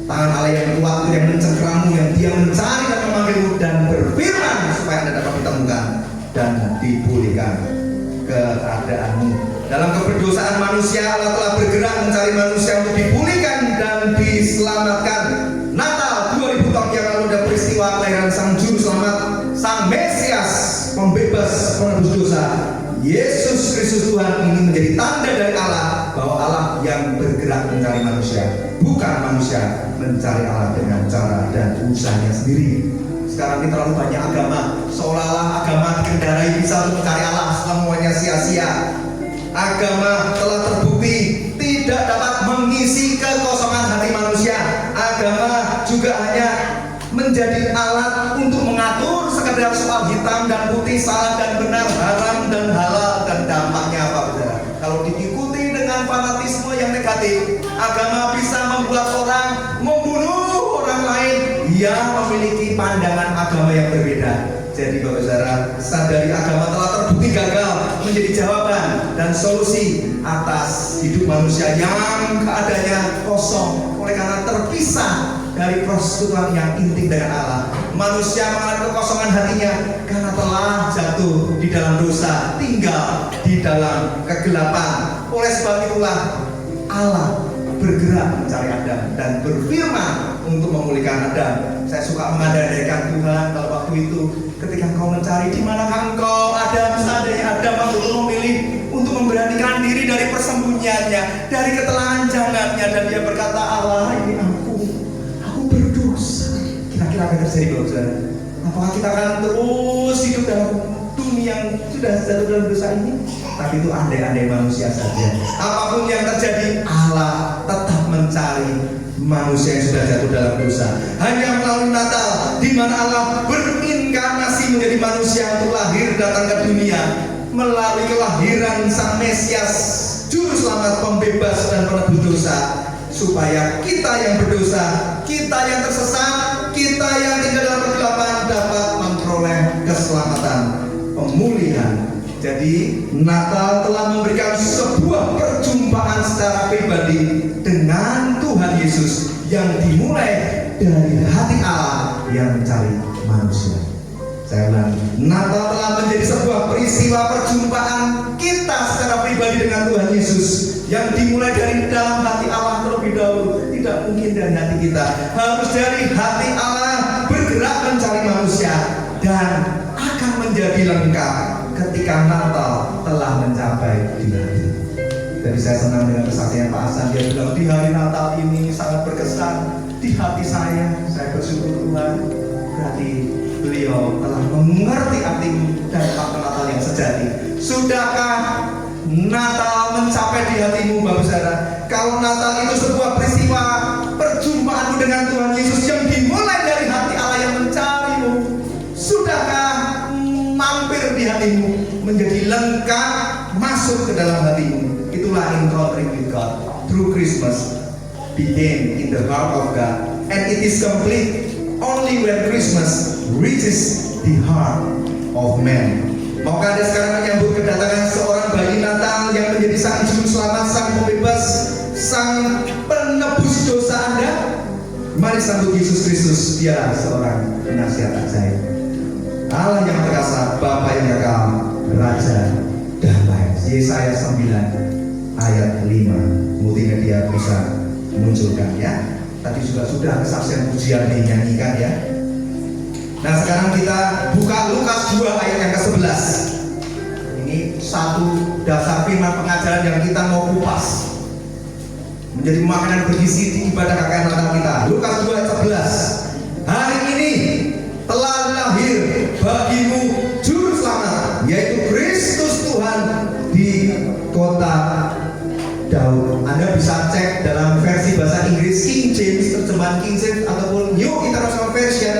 Tangan Allah yang kuat yang mencengkrammu, yang dia mencari dan memanggilmu dan berfirman supaya Anda dapat ditemukan dan dipulihkan keadaanmu. Dalam keberdosaan manusia, Allah telah bergerak mencari manusia untuk dipulihkan dan diselamatkan. Natal 2000 tahun yang lalu ada peristiwa kelahiran Sang Juru Selamat, Sang Mesias, pembebas penebus dosa. Yesus Kristus Tuhan ini menjadi tanda dari Allah bahwa Allah yang bergerak mencari manusia, bukan manusia mencari Allah dengan cara dan usahanya sendiri. Sekarang ini terlalu banyak agama, seolah-olah agama dikendarai bisa untuk mencari Allah, semuanya sia-sia. Agama telah terbukti tidak dapat mengisi kekosongan hati manusia. Agama juga hanya menjadi alat untuk mengatur sekedar soal hitam dan putih, salah dan benar, haram dan halal, dan dampaknya apa saudara? Kalau diikuti dengan fanatisme yang negatif, agama bisa membuat orang membunuh orang lain yang memiliki pandangan agama yang berbeda. Jadi Bapak Saudara, sadari agama telah terbukti gagal menjadi jawaban dan solusi atas hidup manusia yang keadaannya kosong oleh karena terpisah dari persekutuan yang intim dengan Allah. Manusia mengalami kekosongan hatinya karena telah jatuh di dalam dosa, tinggal di dalam kegelapan. Oleh sebab itulah Allah bergerak mencari Adam dan berfirman untuk memulihkan Adam. Saya suka mengandaikan Tuhan kalau waktu itu ketika engkau mencari di manakah engkau Adam, seandainya Adam waktu memilih untuk memberanikan diri dari persembunyiannya, dari ketelanjangannya, dan dia berkata, Allah, ini aku berdosa. Kira-kira apa yang terjadi, Bapak Saudara? Apakah kita akan terus hidup dalam dunia yang sudah jatuh dalam dosa ini? Tapi itu andai-andai manusia saja. Apapun yang terjadi, Allah tetap mencari manusia yang sudah jatuh dalam dosa. Hanya melalui Natal, di mana Allah berinkarnasi menjadi manusia untuk lahir datang ke dunia, melalui kelahiran Sang Mesias, Juru Selamat, Pembebas dan Penebus dosa, supaya kita yang berdosa, kita yang tersesat, kita yang tinggal dalam kegelapan dapat memperoleh keselamatan, pemulihan. Jadi Natal telah memberikan sebuah perjumpaan secara pribadi dengan Tuhan Yesus yang dimulai dari hati Allah yang mencari manusia. Saya ulang, Natal telah menjadi sebuah peristiwa perjumpaan kita secara pribadi dengan Tuhan Yesus yang dimulai dari dalam hati Allah terlebih dahulu. Tidak mungkin dari hati kita, harus dari hati Allah bergerak mencari manusia dan akan menjadi lengkap ketika Natal telah mencapai di hati. Jadi saya senang dengan kesaksian Pak Hasan. Dia bilang di hari Natal ini sangat berkesan di hati saya. Saya bersyukur Tuhan, berarti beliau telah mengerti arti dan makna Natal yang sejati. Sudahkah Natal mencapai di hatimu, Bapak Saudara? Kalau Natal itu sebuah peristiwa perjumpaanmu dengan Tuhan Yesus yang dimulai dari hati Allah yang mencarimu, sudahkah mampir di hatimu, menjadi lengkap masuk ke dalam hatimu? Itulah encountering with God through Christmas begin in the heart of God, and it is complete only when Christmas reaches the heart of man. Maukah Anda sekarang menyambut kedatangan seorang bayi Natal yang menjadi Sang Juru Selamat, Sang Pembebas, Sang Penebus dosa Anda? Mari sambut Yesus Kristus, Dia seorang penasihat ajaib, Allah yang perkasa, Bapa yang kekal, Raja damai. Yesaya 9 ayat 5. Mungkin dia bisa munculkan ya. Tadi juga sudah kesaksian pujian dinyanyikan ya. Nah sekarang kita buka Lukas 2 ayat yang ke-11. Ini satu dasar firman pengajaran yang kita mau kupas, menjadi makanan bergizi di ibadah KKR Natal kita. Lukas 2 ayat 11. Hari ini telah lahir bagimu Juru Selamat, yaitu Kristus Tuhan di kota Daud. Anda bisa cek dalam versi bahasa Inggris King James, terjemahan King James ataupun New International Version,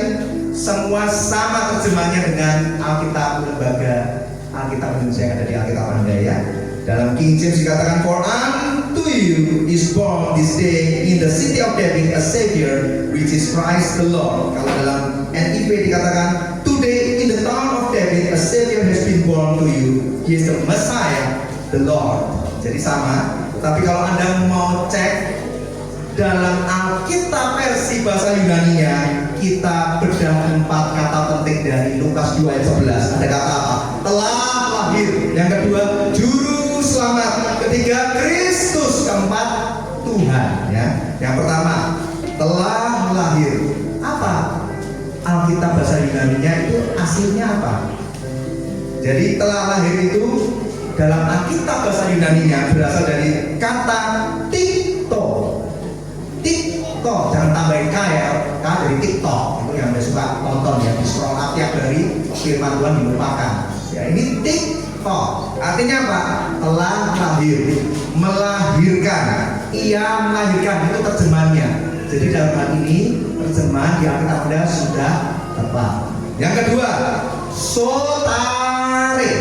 semua sama terjemahnya dengan Alkitab Lembaga Alkitab Indonesia yang ada di Alkitab Anda ya. Dalam King James dikatakan, for unto you is born this day in the city of David a Savior, which is Christ the Lord. Kalau dalam NIV dikatakan, today in the town of David a Savior has been born to you. He is the Messiah, the Lord. Jadi sama. Tapi kalau Anda mau cek dalam Alkitab versi bahasa Yunani-nya, kita bedah 4 kata penting dari Lukas 2 ayat 11. Ada kata apa? Telah lahir. Yang kedua, Juru Selamat. Ketiga, Kristus. Keempat, Tuhan. Ya. Yang pertama, telah lahir. Apa? Alkitab bahasa Yunani-nya itu aslinya apa? Jadi telah lahir itu dalam Alkitab bahasa Yunani-nya berasal dari kata tikto. Tiktok, jangan tambahin K ya, K dari TikTok. Itu yang Anda suka nonton ya, di scroll up ya dari firman Tuhan dilupakan. Ya ini TikTok, artinya apa? Telah lahir, melahirkan. Ia melahirkan, itu terjemahannya. Jadi dalam hal ini terjemahan di Alkitab Anda sudah tepat. Yang kedua, sotare.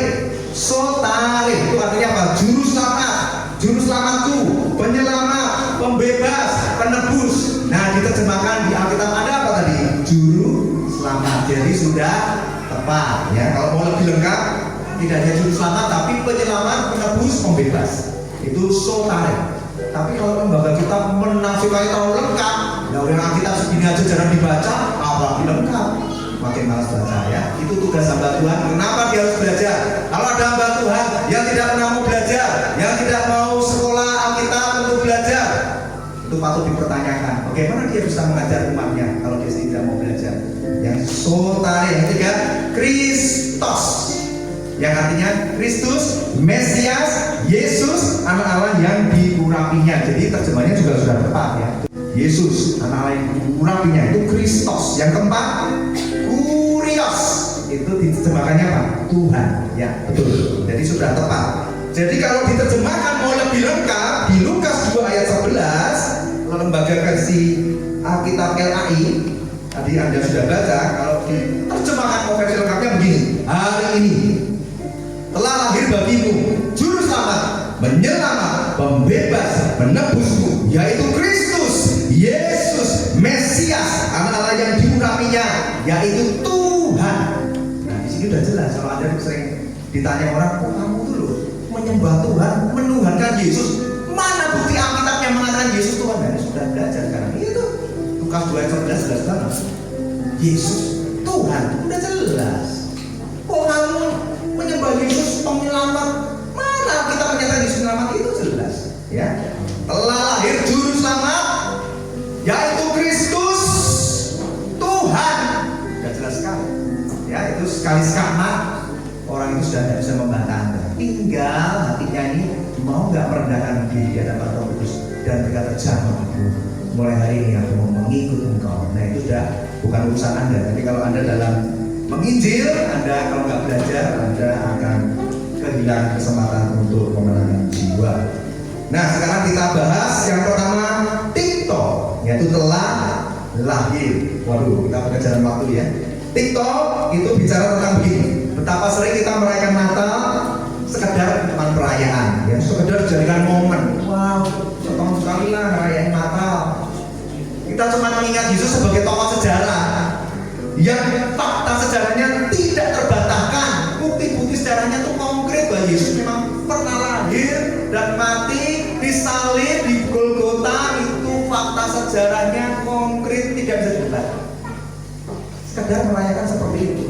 Sotare itu artinya apa? Juru Selamat, Juru Selamatku, penyelamat, pembebas, penebus. Nah diterjemahkan di Alkitab ada apa tadi? Juru Selamat. Jadi sudah tepat ya. Kalau mau lebih lengkap, tidak hanya Juru Selamat tapi penyelamat, penebus, pembebas. Itu sotare. Tapi kalau lembaga kita menafsirkan terlalu lengkap, ya udah kita segini aja jarang dibaca, apalagi lengkap, makin malas baca ya. Itu tugas hamba Tuhan. Kenapa dia harus belajar? Kalau ada hamba Tuhan yang tidak pernah mau belajar, yang tidak mau sekolah Alkitab untuk belajar, itu patut dipertanyakan. Bagaimana dia bisa mengajar umatnya kalau dia tidak mau belajar? Yang sotaria, yang ketiga, Kristos, yang artinya Kristus, Mesias, Yesus, anak Allah yang diurapinya. Jadi terjemahnya juga sudah tepat ya. Yesus, anak Allah yang diurapinya, itu Kristos. Yang keempat, Kurios, itu diterjemahkannya apa? Tuhan. Ya, betul. Jadi sudah tepat. Jadi kalau diterjemahkan mau lebih lengkap di Lukas 2 ayat 11, lembaga versi Alkitab LAI, tadi Anda sudah baca. Kalau diterjemahkan versi lengkapnya begini: hari ini telah lahir bagimu juru selamat, penyelamat, pembebas, penebusmu, yaitu Kristus, Yesus, Mesias, anak Allah yang diurapinya, yaitu Tuhan. Nah, di sini udah jelas. Kalau Anda sering ditanya orang, kok kamu dulu menyembah Tuhan, menuhankan Yesus, mana bukti Alkitab yang mengatakan Yesus Tuhan? Nah, sudah belajar sekarang. Itu Lukas 2 ayat 11 jelas banget. Yesus Tuhan, udah jelas. Kok kamu menyembah Yesus penyelamat? Mana kita menyatakan Yesus penyelamat? Itu jelas ya. Telah lahir juru selamat, yaitu Kristus, Tuhan. Sudah jelas sekali ya. Itu sekali-sekali orang itu sudah tidak bisa membantah Anda. Tinggal hatinya ini mau nggak merendahkan diri di hadapan Roh Kudus dan berkata, jangan aku, mulai hari ini aku mau mengikut Engkau. Nah, itu sudah bukan urusan Anda. Tapi kalau Anda dalam menginjil, Anda kalau nggak belajar, Anda akan kehilangan kesempatan untuk memenangkan jiwa. Nah, sekarang kita bahas yang pertama, TikTok, yaitu telah lahir. Waduh, kita pakai jalan waktu ya. TikTok itu bicara tentang begini: betapa sering kita merayakan Natal sekedar bukan perayaan, ya, sekedar jadikan momen. Wow, setahun sekali lah ngerayain Natal. Kita cuma mengingat Yesus sebagai tokoh sejarah yang fakta sejarahnya tidak terbantahkan. Bukti-bukti sejarahnya itu konkret bahwa Yesus memang pernah lahir dan mati, disalib di Golgota. Itu fakta sejarahnya konkret, tidak bisa didebat. Sekedar merayakan seperti itu.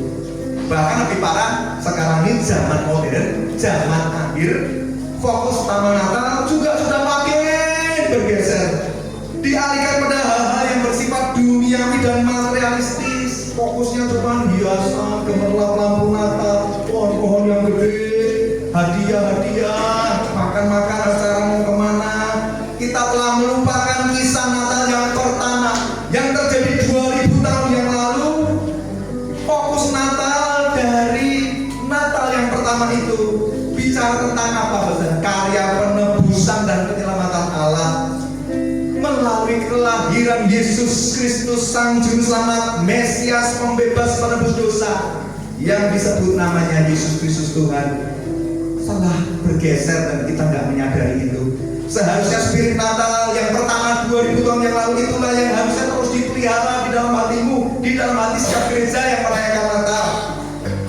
Bahkan lebih parah, sekarang ini zaman modern, zaman akhir, fokus utama Natal juga sudah makin bergeser, dialihkan pada hal-hal yang bersifat duniawi dan materialistis. Fokusnya cuma hiasan, gemerlap lampu Natal, pohon-pohon yang gede, hadiah-hadiah, makan-makan, acara mau kemana. Kita telah melupakan kisah Natal yang pertama yang terjadi 2000 tahun yang lalu. Fokus Natal dari Natal yang pertama itu bicara tentang apa? Karya penebusan dan penyelamatan Allah melalui kelahiran Yesus Kristus, Sang Juru Selamat, Mesias, pembebas, penebus dosa, yang disebut namanya Yesus Kristus Tuhan. Salah bergeser dan kita nggak menyadari itu. Seharusnya spirit Natal yang pertama 2000 tahun yang lalu itulah yang harusnya terus dipelihara di dalam hatimu, di dalam hati setiap gereja yang merayakan Natal.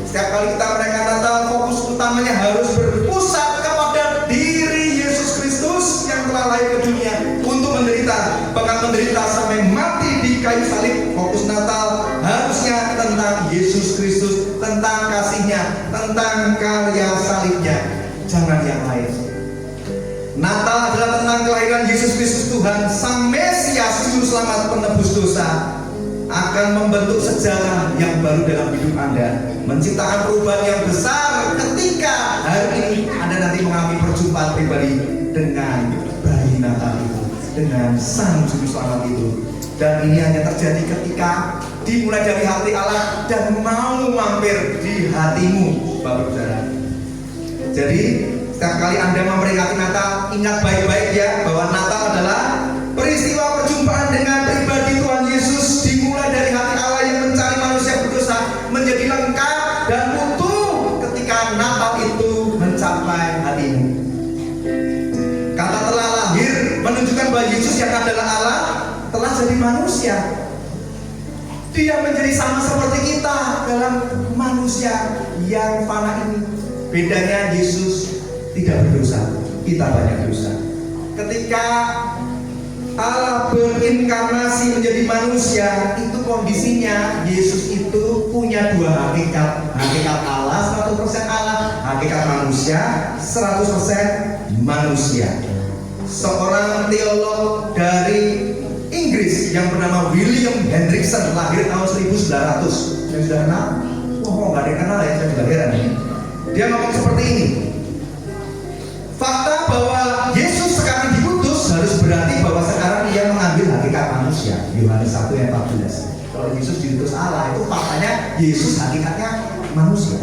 Setiap kali kita merayakan Natal, fokus utamanya harus berpusat kepada diri Yesus Kristus yang telah lahir ke dunia untuk menderita, bahkan menderita sampai mati di kayu salib. Fokus Natal harusnya tentang Yesus Kristus, tentang kasih-Nya, tentang karya salibnya, jangan yang lain. Natal adalah tentang kelahiran Yesus Kristus Tuhan, Sang Mesias, Juru Selamat, penebus dosa, akan membentuk sejarah yang baru dalam hidup Anda, menciptakan perubahan yang besar ketika hari ini Anda nanti mengalami perjumpaan pribadi dengan bayi Natal itu, dengan Sang Juru Selamat itu. Dan ini hanya terjadi ketika dimulai dari hati Allah dan mau mampir di hatimu, Bapak Saudara. Jadi setiap kali Anda memperingati Natal, ingat baik-baik ya bahwa Natal adalah peristiwa perjumpaan dengan pribadi Tuhan Yesus, dimulai dari hati Allah yang mencari manusia berdosa menjadi lengkap dan utuh ketika Natal itu mencapai hatimu. Kata telah lahir menunjukkan bahwa Yesus yang adalah Allah telah jadi manusia. Dia menjadi sama seperti kita dalam manusia yang fana ini. Bedanya Yesus tidak berdosa, kita banyak dosa. ketika Allah berinkarnasi menjadi manusia, itu kondisinya Yesus itu punya dua hakikat. Hakikat Allah 100% Allah, hakikat manusia 100% manusia. Seorang teolog dari Inggris yang bernama William Hendrickson, lahir tahun 1900. Yang sudah kenal? Wah, nggak ada yang kenal ya, saya juga heran ini. Dia ngomong seperti ini. Fakta bahwa Yesus sekarang diutus harus berarti bahwa sekarang dia mengambil hakikat manusia. Yohanes 1 ayat 14. Kalau Yesus diutus Allah, itu faktanya Yesus hakikatnya manusia.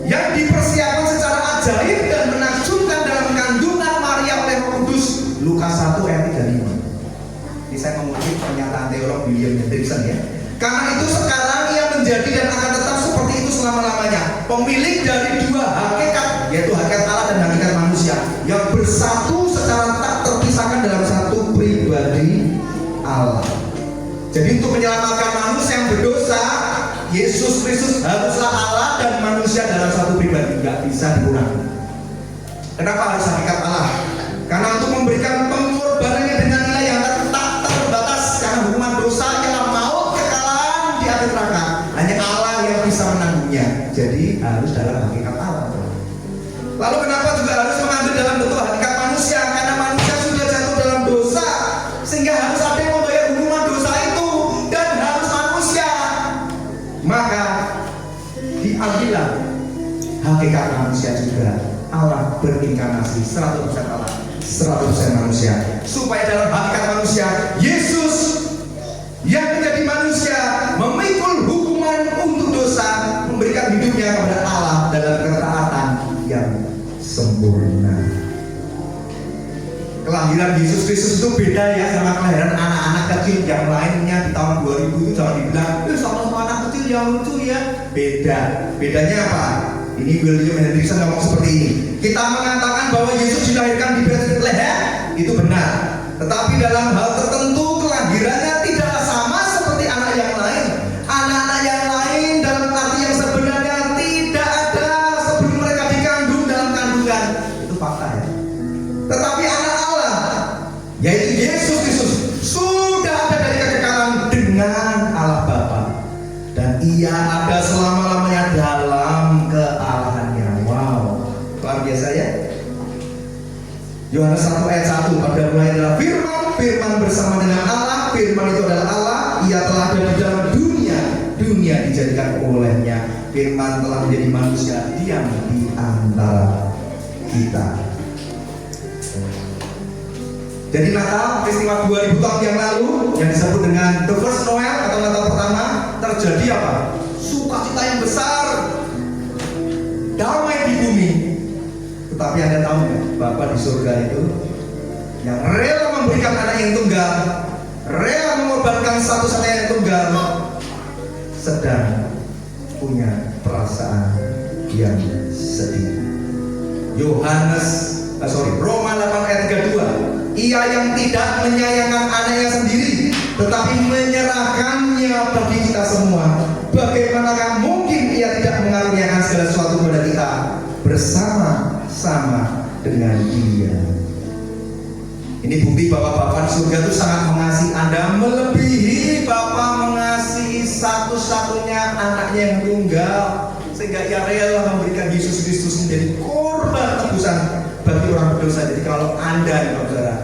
Yang dipersiapkan secara ajaib dan menakjubkan dalam kandungan Maria oleh Roh Kudus. Lukas 1 ayat 35. Ini saya mengutip pernyataan teolog William Hendrickson ya. Karena itu sekarang ia menjadi dan akan tetap seperti itu selama-lamanya. Pemilik dari dua hakikat, yaitu hakikat Allah dan hakikat manusia, yang bersatu secara tak terpisahkan dalam satu pribadi Allah. Jadi untuk menyelamatkan manusia yang berdosa, Yesus Kristus haruslah Allah dan manusia dalam satu pribadi, nggak bisa dikurangi. Kenapa harus hakikat Allah? Karena untuk memberikan pengorbanannya dengan nilai yang tak terbatas, karena hukuman dosa ialah maut, kekalahan di akhir neraka. Hanya Allah yang bisa menanggungnya. Jadi harus dalam hakikat Allah. Lalu kenapa juga harus mengambil dalam bentuk hakikat manusia? Karena manusia sudah jatuh dalam dosa, sehingga harus ada yang membayar hukuman dosa itu, dan harus manusia. Maka diambillah hakikat manusia juga. Allah berinkarnasi 100% Allah, 100% manusia, supaya dalam hakikat manusia Yesus yang menjadi manusia memikul hukuman untuk dosa, memberikan hidupnya kepada Allah dalam ketaatan yang sempurna. Kelahiran Yesus Kristus itu beda ya sama kelahiran anak-anak kecil yang lainnya di tahun 2000 itu. Jangan dibilang sama anak kecil yang lucu ya. Bedanya apa? Ini William Hendrickson ngomong seperti ini. Kita mengatakan bahwa Yesus dilahirkan di Bethlehem, itu benar. Tetapi dalam hal tertentu kelahirannya tidak sama seperti anak yang lain. Anak-anak yang lain dalam arti yang sebenarnya tidak ada sebelum mereka dikandung dalam kandungan. Itu fakta ya. Tetapi anak Allah, yaitu Yesus Kristus, sudah ada dari kekekalan dengan Allah Bapa, dan ia ada selama-lamanya dalam kealahannya. Wow, luar biasa ya. Yohanes 1 ayat 1, pada mulanya adalah firman, firman bersama dengan Allah, firman itu adalah Allah, ia telah ada di dalam dunia, dunia dijadikan olehnya, firman telah menjadi manusia, diam di antara kita. Jadi Natal, peristiwa 2000 tahun yang lalu yang disebut dengan The First Noel atau Natal pertama, terjadi apa? Sukacita yang besar, damai di bumi. Tetapi Anda tahu nggak, Bapa di surga itu yang rela memberikan anak yang tunggal, rela mengorbankan satu-satunya yang tunggal, sedang punya perasaan yang sedih. Roma 8 ayat 32. Ia yang tidak menyayangkan anaknya sendiri, tetapi menyerahkannya bagi kita semua. Bagaimanakah mungkin ia tidak mengaruniakan segala sesuatu kepada kita bersama-sama dengan dia? Ini bukti bahwa Bapa di surga itu sangat mengasihi Anda, melebihi Bapa mengasihi satu-satunya anaknya yang tunggal, sehingga ia rela memberikan Yesus Kristus menjadi korban tebusan bagi orang berdosa. Jadi kalau Anda, saudara,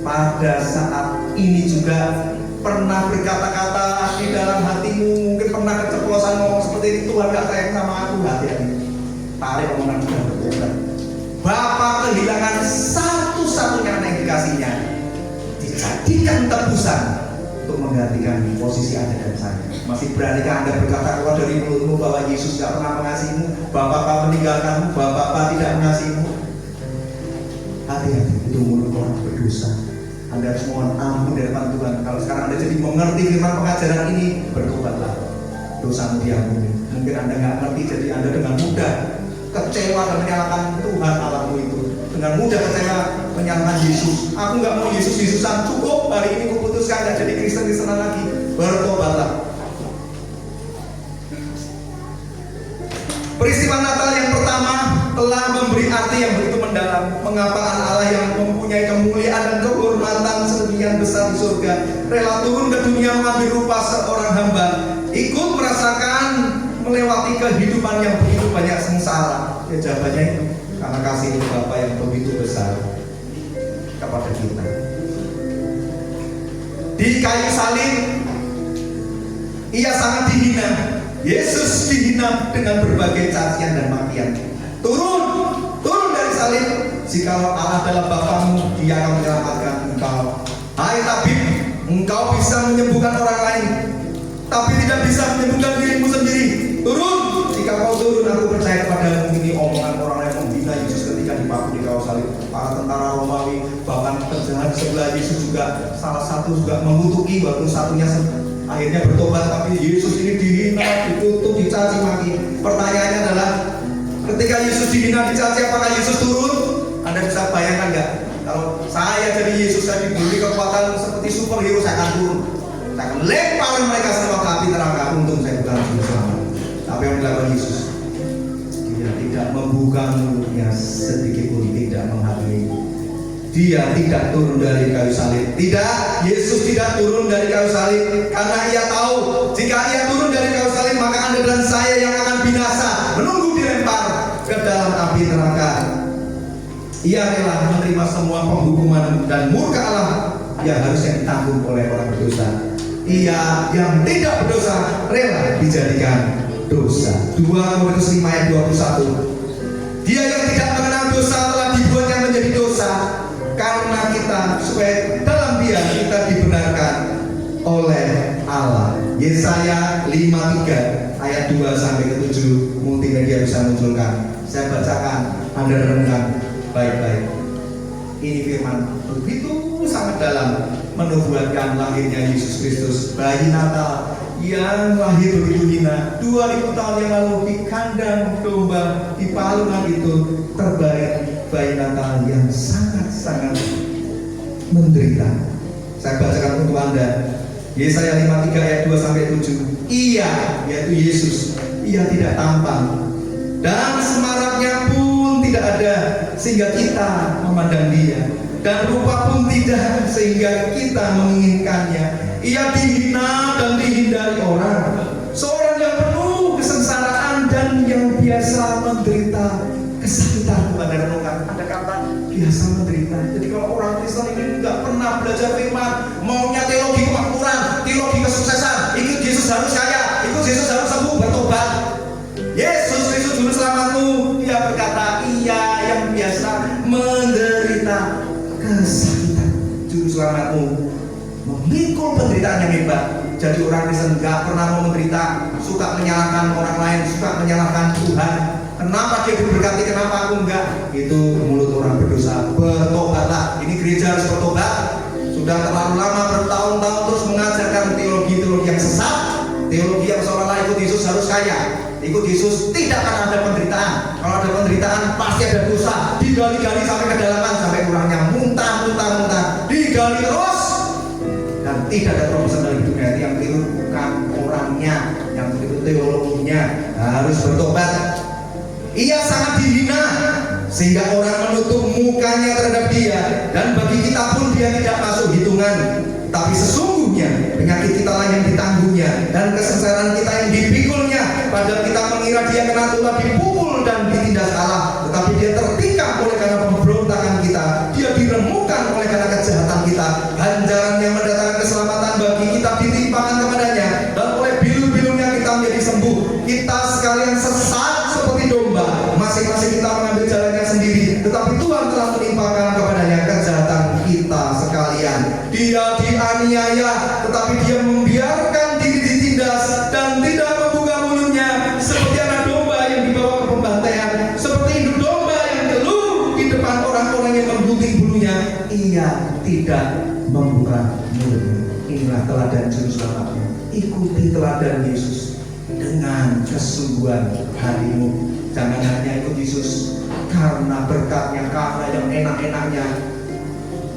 pada saat ini juga pernah berkata-kata di dalam hatimu, mungkin pernah keceplosan ngomong seperti ini, Tuhan gak sayang sama aku, hati-hati, tarik omongan Tuhan bertobat. Bapak kehilangan satu-satunya anak yang dikasihnya, dijadikan tebusan untuk menggantikan posisi Anda dan saya. Masih beranikah Anda berkata keluar dari mulutmu bahwa Yesus gak pernah mengasihimu, Bapak meninggalkanmu, Bapak tidak mengasihimu? Hati-hati, itu mulut orang berdosa. Anda harus mohon ampun dari Tuhan. Kalau sekarang Anda jadi mengerti firman pengajaran ini, bertobatlah, dosamu diampuni. Mungkin Anda nggak ngerti, jadi Anda dengan mudah kecewa dan menyalahkan Tuhan Allahmu itu. Dengan mudah kecewa menyalahkan Yesus. Aku nggak mau Yesusan, cukup hari ini kuputuskan nggak jadi Kristen-Kristenan lagi. Bertobatlah. Peristiwa Natal yang pertama telah memberi arti yang begitu mendalam mendalam. Mengapa Allah yang mempunyai kemuliaan dan kehormatan sedemikian besar di surga rela turun ke dunia mengambil rupa seorang hamba, ikut merasakan melewati kehidupan yang begitu banyak sengsara? Ya jawabannya itu karena kasih Bapa yang begitu besar kepada kita. Di kayu salib ia sangat dihina. Yesus dihina dengan berbagai cacian dan makian. Turun dari salib. Jikalau Allah adalah Bapamu, Dia akan menyelamatkan engkau. Hai tabib, engkau bisa menyembuhkan orang lain, tapi tidak bisa menyembuhkan dirimu sendiri. Turun. Jika kau turun, aku percaya kepadamu. Ini omongan orang yang menghina Yesus ketika dipaku di kayu salib. Para tentara Romawi, bahkan penjahat sebelah Yesus juga, salah satu juga mengutuki, walaupun satunya akhirnya bertobat, tapi Yesus ini dihina, dikutuk, dicaci maki. Pertanyaannya adalah, ketika Yesus dihina, dicaci, apakah Yesus turun? Anda bisa bayangkan nggak? Kalau saya jadi Yesus, saya diberi kekuatan seperti superhero, saya akan turun. Saya akan lempar mereka semua ke api neraka. Untung saya bukan juru selamat. Apa yang dilakukan Yesus? Dia tidak membuka mulutnya sedikit pun, tidak menghakimi. Dia tidak turun dari kayu salib. Tidak, Yesus tidak turun dari kayu salib karena ia tahu jika ia turun dari kayu salib maka Anda dan saya yang akan binasa, menunggu dilempar ke dalam api neraka. Ia rela menerima semua penghukuman dan murka Allah yang harusnya ditanggung oleh orang berdosa. Ia yang tidak berdosa rela dijadikan dosa. 2 Korintus 5 ayat 21. Dia yang tidak mengenal dosa telah dibuatnya menjadi dosa karena kita, supaya dalam Dia kita dibenarkan oleh Allah. Yesaya 53 ayat 2 sampai ke 7, multimedia bisa munculkan. Saya bacakan, Anda renungkan baik-baik. Ini firman begitu sangat dalam menubuatkan lahirnya Yesus Kristus, bayi Natal yang lahir begitu hina 2000 tahun yang lalu di kandang domba di palungan itu terbaik, bayi Natal yang sangat-sangat menderita. Saya bacakan untuk Anda Yesaya 53 ayat 2 sampai 7. Ia, yaitu Yesus, ia tidak tampan dan semaraknya pun tidak ada sehingga kita memandang Dia, dan rupa pun tidak sehingga kita menginginkannya. Ia dihina dan dihindari orang, seorang yang penuh kesengsaraan dan yang biasa menderita kesakitan. Bukan renungan, ada kata biasa menderita. Jadi kalau orang Kristen ini nggak pernah belajar firman, maunya teologi kemakmuran, teologi kesuksesan, ikut Yesus harus kaya, ikut Yesus harus sembuh, bertobat. Yesus Kristus juru selamatmu, Dia berkata, ia yang biasa menderita kesakitan. Juru selamatmu memikul penderitaan yang hebat. Jadi orang Kristen nggak pernah mau menderita, suka menyalahkan orang lain, suka menyalahkan Tuhan. Kenapa dia diberkati, kenapa aku enggak? Itu mulut orang berdosa. Bertobatlah. Ini gereja harus bertobat. Sudah terlalu lama bertahun-tahun terus mengajarkan teologi-teologi yang sesat, teologi yang seolah-olah ikut Yesus harus kaya, ikut Yesus tidak akan ada penderitaan. Kalau ada penderitaan pasti ada dosa. Digali-gali sampai kedalaman, sampai orangnya muntah, digali terus. Dan tidak ada terobosan dari dunia. Yang keliru bukan orangnya, yang keliru teologinya. Harus bertobat. Ia sangat dihina sehingga orang menutup mukanya terhadap Dia, dan bagi kita pun Dia tidak masuk hitungan. Tapi sesungguhnya penyakit kita lah yang ditanggungnya dan kesengsaraan kita yang dipikulnya. Padahal kita mengira Dia kena tulah, dipukul dan ditindas Allah, tetapi Dia tertikam oleh karena pemberontakan kita. Dia diremukkan oleh karena kejahatan kita. Ganjaran yang mendatangkan keselamatan bagi kita ditimpakan kepadanya, dan oleh bilu-bilunya kita menjadi sembuh. Kita sekalian sesat seperti domba, masing-masing kita mengambil jalannya sendiri, tetapi Tuhan telah menimpakan kepadanya kejahatan kita sekalian. Dia dianiaya, tetapi Dia membiarkan diri ditindas dan tidak membuka mulutnya, seperti anak domba yang dibawa ke pembantaian, seperti induk domba yang keluh di depan orang-orang yang menggunting bulunya. Ia tidak membuka mulutnya. Inilah teladan juru selamatmu. Ikuti teladan Yesus dengan kesungguhan hatimu. Jangan hanya ikut Yesus karena berkatnya, karena yang enak-enaknya.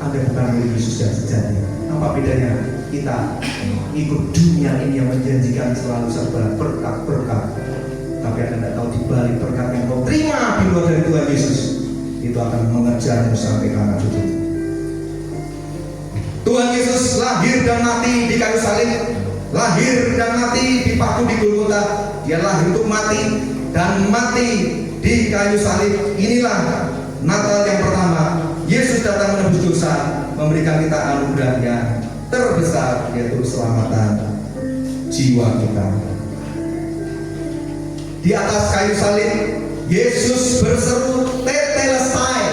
Anda bukan milik Yesus yang sejati. Apa bedanya kita ikut dunia ini yang menjanjikan selalu serba berkat-berkat, tapi Anda tidak tahu di balik berkat yang kau terima di luar dari Tuhan Yesus itu akan mengejarmu sampai tanah cucu. Tuhan Yesus lahir dan mati di kayu salib, lahir dan mati dipaku di Golgota. Dia lahir untuk mati dan mati di kayu salib. Inilah Natal yang pertama. Yesus datang menebus dosa, memberikan kita anugerah yang terbesar, yaitu keselamatan jiwa kita. Di atas kayu salib, Yesus berseru tetelestai.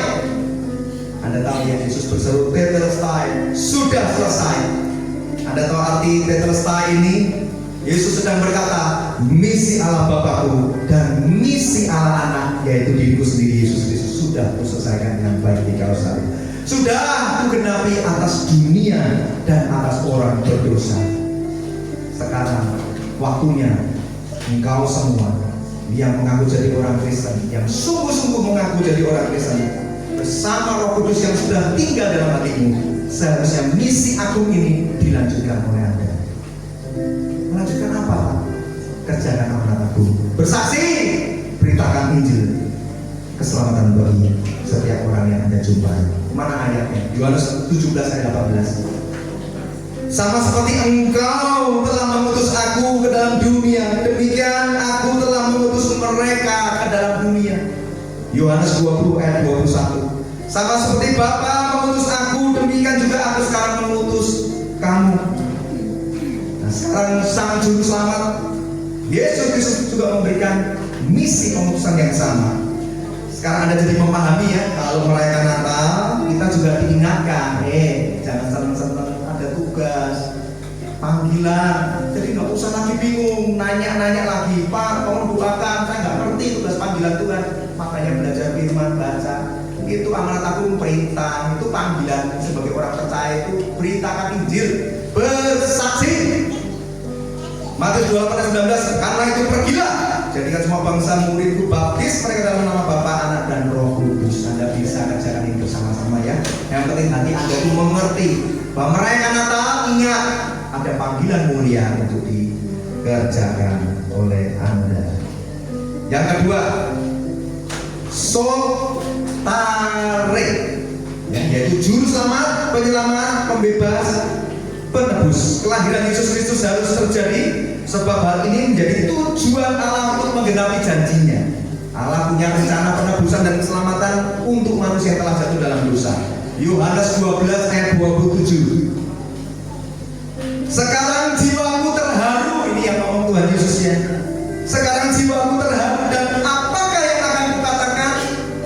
Anda tahu ya, Yesus berseru tetelestai, sudah selesai. Anda tahu arti tetelestai ini? Yesus sedang berkata, misi Allah Bapakku dan misi Allah Anak, yaitu diriku sendiri Yesus Kristus, sudah kuselesaikan dengan baik di kayu salib. Sudah kugenapi atas dunia dan atas orang berdosa. Sekarang waktunya engkau semua yang mengaku jadi orang Kristen, yang sungguh-sungguh mengaku jadi orang Kristen, bersama Roh Kudus yang sudah tinggal dalam hatimu, seharusnya misi agung ini dilanjutkan oleh Anda. Melanjutkan apa? Kerjakan amanat agung. Bersaksi, beritakan Injil, keselamatan bagi setiap orang yang Anda jumpai. Mana ayatnya? Yohanes 17 ayat 18. Sama seperti engkau telah mengutus aku ke dalam dunia, demikian aku telah mengutus mereka ke dalam dunia. Yohanes 20 ayat 21. Sama seperti Bapa mengutus aku, demikian juga aku sekarang mengutus kamu. Nah, sekarang sang juru selamat Yesus Kristus juga memberikan misi pengutusan yang sama. Sekarang Anda jadi memahami ya, kalau merayakan Natal kita juga diingatkan, jangan senang-senang, ada tugas, panggilan. Jadi nggak usah lagi bingung, nanya-nanya lagi, Pak, tolong doakan, saya nggak ngerti tugas panggilan Tuhan. Makanya belajar firman, baca. Itu amanat agung, perintah, itu panggilan sebagai orang percaya, itu beritakan Injil, bersaksi. Matius 28:19, karena itu pergilah, jadikan semua bangsa muridku, baptis mereka dalam nama Bapa, Anak dan Roh Kudus. Anda bisa kerjakan itu bersama-sama ya. Yang penting nanti Anda itu mengerti bahwa merayakan Natal, ingat ada panggilan mulia untuk dikerjakan oleh Anda. Yang kedua, sotare, ya, yaitu juru selamat, penyelamat, pembebas, penebus. Kelahiran Yesus Kristus harus terjadi sebab hal ini menjadi tujuan Allah untuk menggenapi janjinya. Allah punya rencana penebusan dan keselamatan untuk manusia yang telah jatuh dalam dosa. Yohanes 12 ayat 27. Sekarang jiwaku terharu, ini yang ngomong Tuhan Yesus ya. Sekarang jiwaku terharu, dan apakah yang akan kukatakan?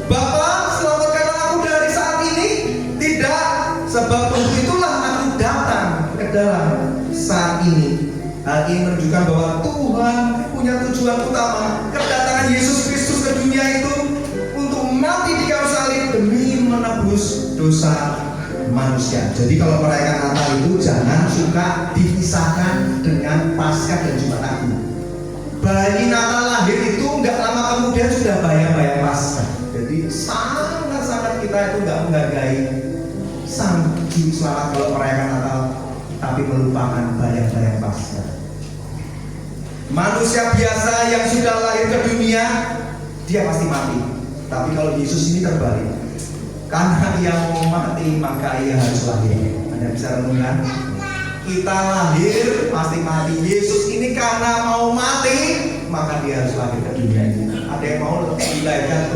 Bapa, selamatkanlah aku dari saat ini? Tidak, sebab untuk itulah aku datang ke dalam saat ini. Hal ini menunjukkan bahwa Tuhan punya tujuan utama. Kedatangan Yesus Kristus ke dunia itu untuk mati di kayu salib demi menebus dosa manusia. Jadi kalau merayakan Natal itu jangan suka dipisahkan dengan Paskah dan Jumat Agung. Bayi Natal lahir itu nggak lama kemudian sudah bayang-bayang Paskah. Jadi sangat-sangat kita itu nggak menghargai sang juru selamat kalau merayakan Natal, tapi melupakan bayang-bayang Paskah. Manusia biasa yang sudah lahir ke dunia, dia pasti mati. Tapi kalau Yesus ini terbalik, karena dia mau mati maka ia harus lahir. Anda bisa renungkan, kita lahir pasti mati. Yesus ini karena mau mati maka dia harus lahir ke dunia ini. Ada yang mau dilahirkan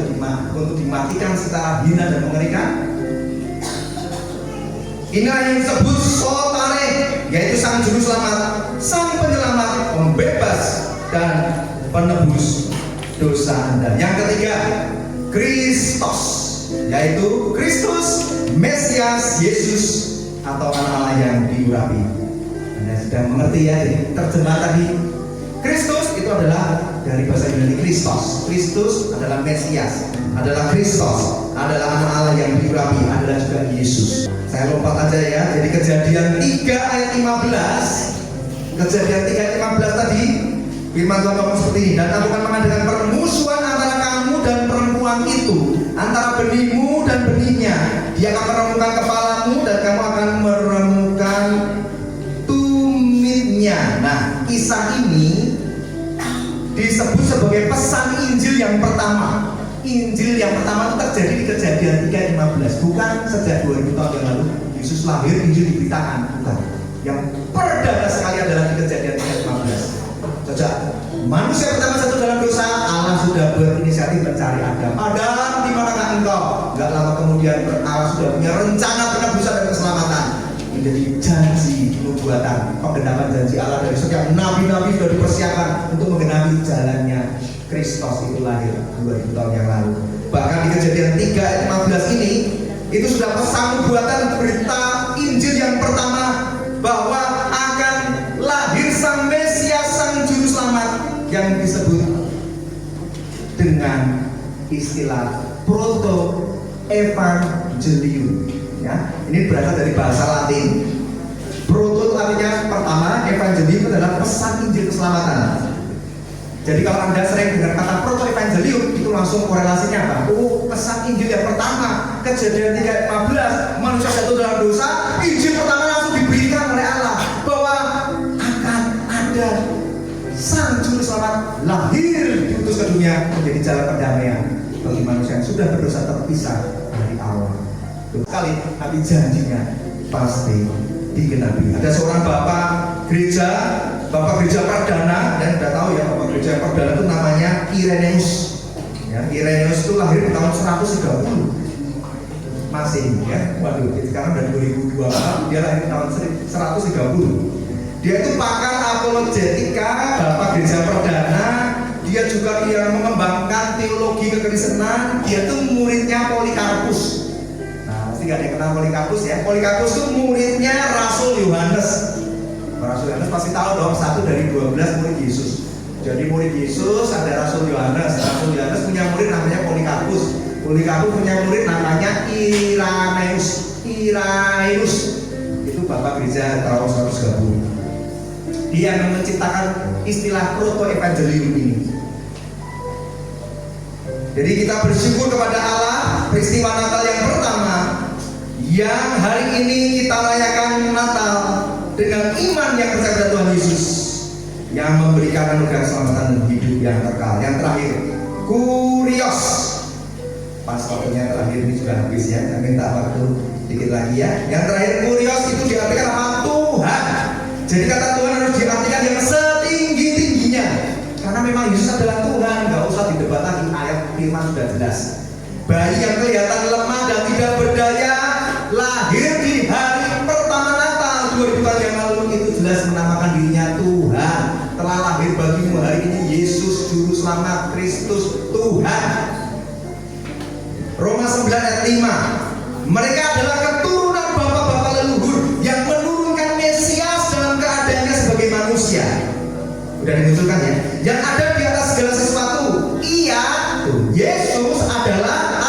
untuk dimatikan secara hina dan mengerikan? Inilah yang disebut sotare, yaitu sang juru selamat, sang penyelamat, pembebas dan penebus dosa Anda. Yang ketiga, Kristus, yaitu Kristus, Mesias, Yesus atau anak Allah yang diurapi. Anda sudah mengerti ya, terjemah tadi. Kristus itu adalah dari bahasa Yunani Kristos. Kristus adalah Mesias, adalah Kristos, adalah anak Allah yang diurapi, adalah juga Yesus. Saya lompat aja ya. Jadi Kejadian 3 ayat 15. Kejadian 3 ayat 15 tadi firman Tuhan ngomong seperti ini, dan aku akan mengadakan permusuhan antara kamu dan perempuan itu, antara benihmu dan benihnya. Dia akan meremukkan kepalamu dan kamu akan meremukkan tumitnya. Nah, kisah ini disebut sebagai pesan Injil yang pertama. Injil yang pertama itu terjadi di Kejadian 3:15, bukan sejak 2000 tahun yang lalu Yesus lahir Injil diberitakan, bukan. Yang perdana sekali adalah di Kejadian 3:15. Sejak manusia pertama jatuh dalam dosa, Allah sudah berinisiatif mencari Adam. Adam, di manakah engkau? Gak lama kemudian Allah sudah punya rencana penebusan dan keselamatan. Menjadi janji nubuatan, penggenapan janji Allah dari setiap nabi-nabi sudah dipersiapkan untuk menggenapi jalannya Kristus itu lahir 2000 tahun yang lalu. Bahkan di Kejadian 3:15 ini itu sudah pesan nubuatan berita Injil yang pertama bahwa akan lahir sang Mesias, sang juru selamat yang disebut dengan istilah proto evangelium. Ya, ini berasal dari bahasa Latin. Proto artinya pertama, evangelium adalah pesan Injil keselamatan. Jadi kalau Anda sering dengar kata proto evangelium, itu langsung korelasinya apa? Oh, pesan Injil yang pertama, Kejadian 3:15, manusia jatuh dalam dosa, Injil pertama langsung diberikan oleh Allah bahwa akan ada sang juru selamat lahir diutus ke dunia menjadi jalan perdamaian bagi manusia yang sudah berdosa terpisah dari Allah. Sekali, tapi janjinya pasti digenapi. Ada seorang bapak gereja perdana, dan sudah tahu ya, bapak gereja perdana itu namanya Irenaeus. Ya, Irenaeus itu lahir di tahun 130 masih ya. Waduh, sekarang udah 2020, dia lahir di tahun 130. Dia itu pakar apologetika, bapak gereja perdana. Dia juga yang mengembangkan teologi kekristenan. Dia itu muridnya Polikarpus. Gak ada yang kenal Polikarpus ya. Polikarpus itu muridnya Rasul Yohanes. Rasul Yohanes pasti tahu dong, satu dari 12 murid Yesus. Jadi murid Yesus ada Rasul Yohanes. Rasul Yohanes punya murid namanya Polikarpus. Polikarpus punya murid namanya Irenaeus. Itu bapak gereja tahun 130. Dia yang menciptakan istilah proto evangelium ini. Jadi kita bersyukur kepada Allah, peristiwa Natal yang pertama yang hari ini kita rayakan Natal dengan iman yang percaya pada Tuhan Yesus yang memberikan anugerah keselamatan dan hidup yang kekal. Yang terakhir, Kurios. Pas waktunya terakhir ini sudah habis ya, saya minta waktu dikit lagi ya. Yang terakhir, Kurios itu diartikan sama Tuhan. Jadi kata Tuhan harus diartikan yang setinggi-tingginya, karena memang Yesus adalah Tuhan. Gak usah didebat lagi, ayat firman sudah jelas. Bayi yang kelihatan lemah dan tidak berdaya lahir di hari pertama Natal 2000 tahun yang lalu, itu jelas menamakan dirinya Tuhan. Telah lahir bagimu hari ini Yesus juru selamat, Kristus Tuhan. Roma 9 ayat 5, mereka adalah keturunan bapak-bapak leluhur yang menurunkan Mesias dalam keadaannya sebagai manusia. Udah dimunculkan ya, yang ada di atas segala sesuatu. Ia, Yesus adalah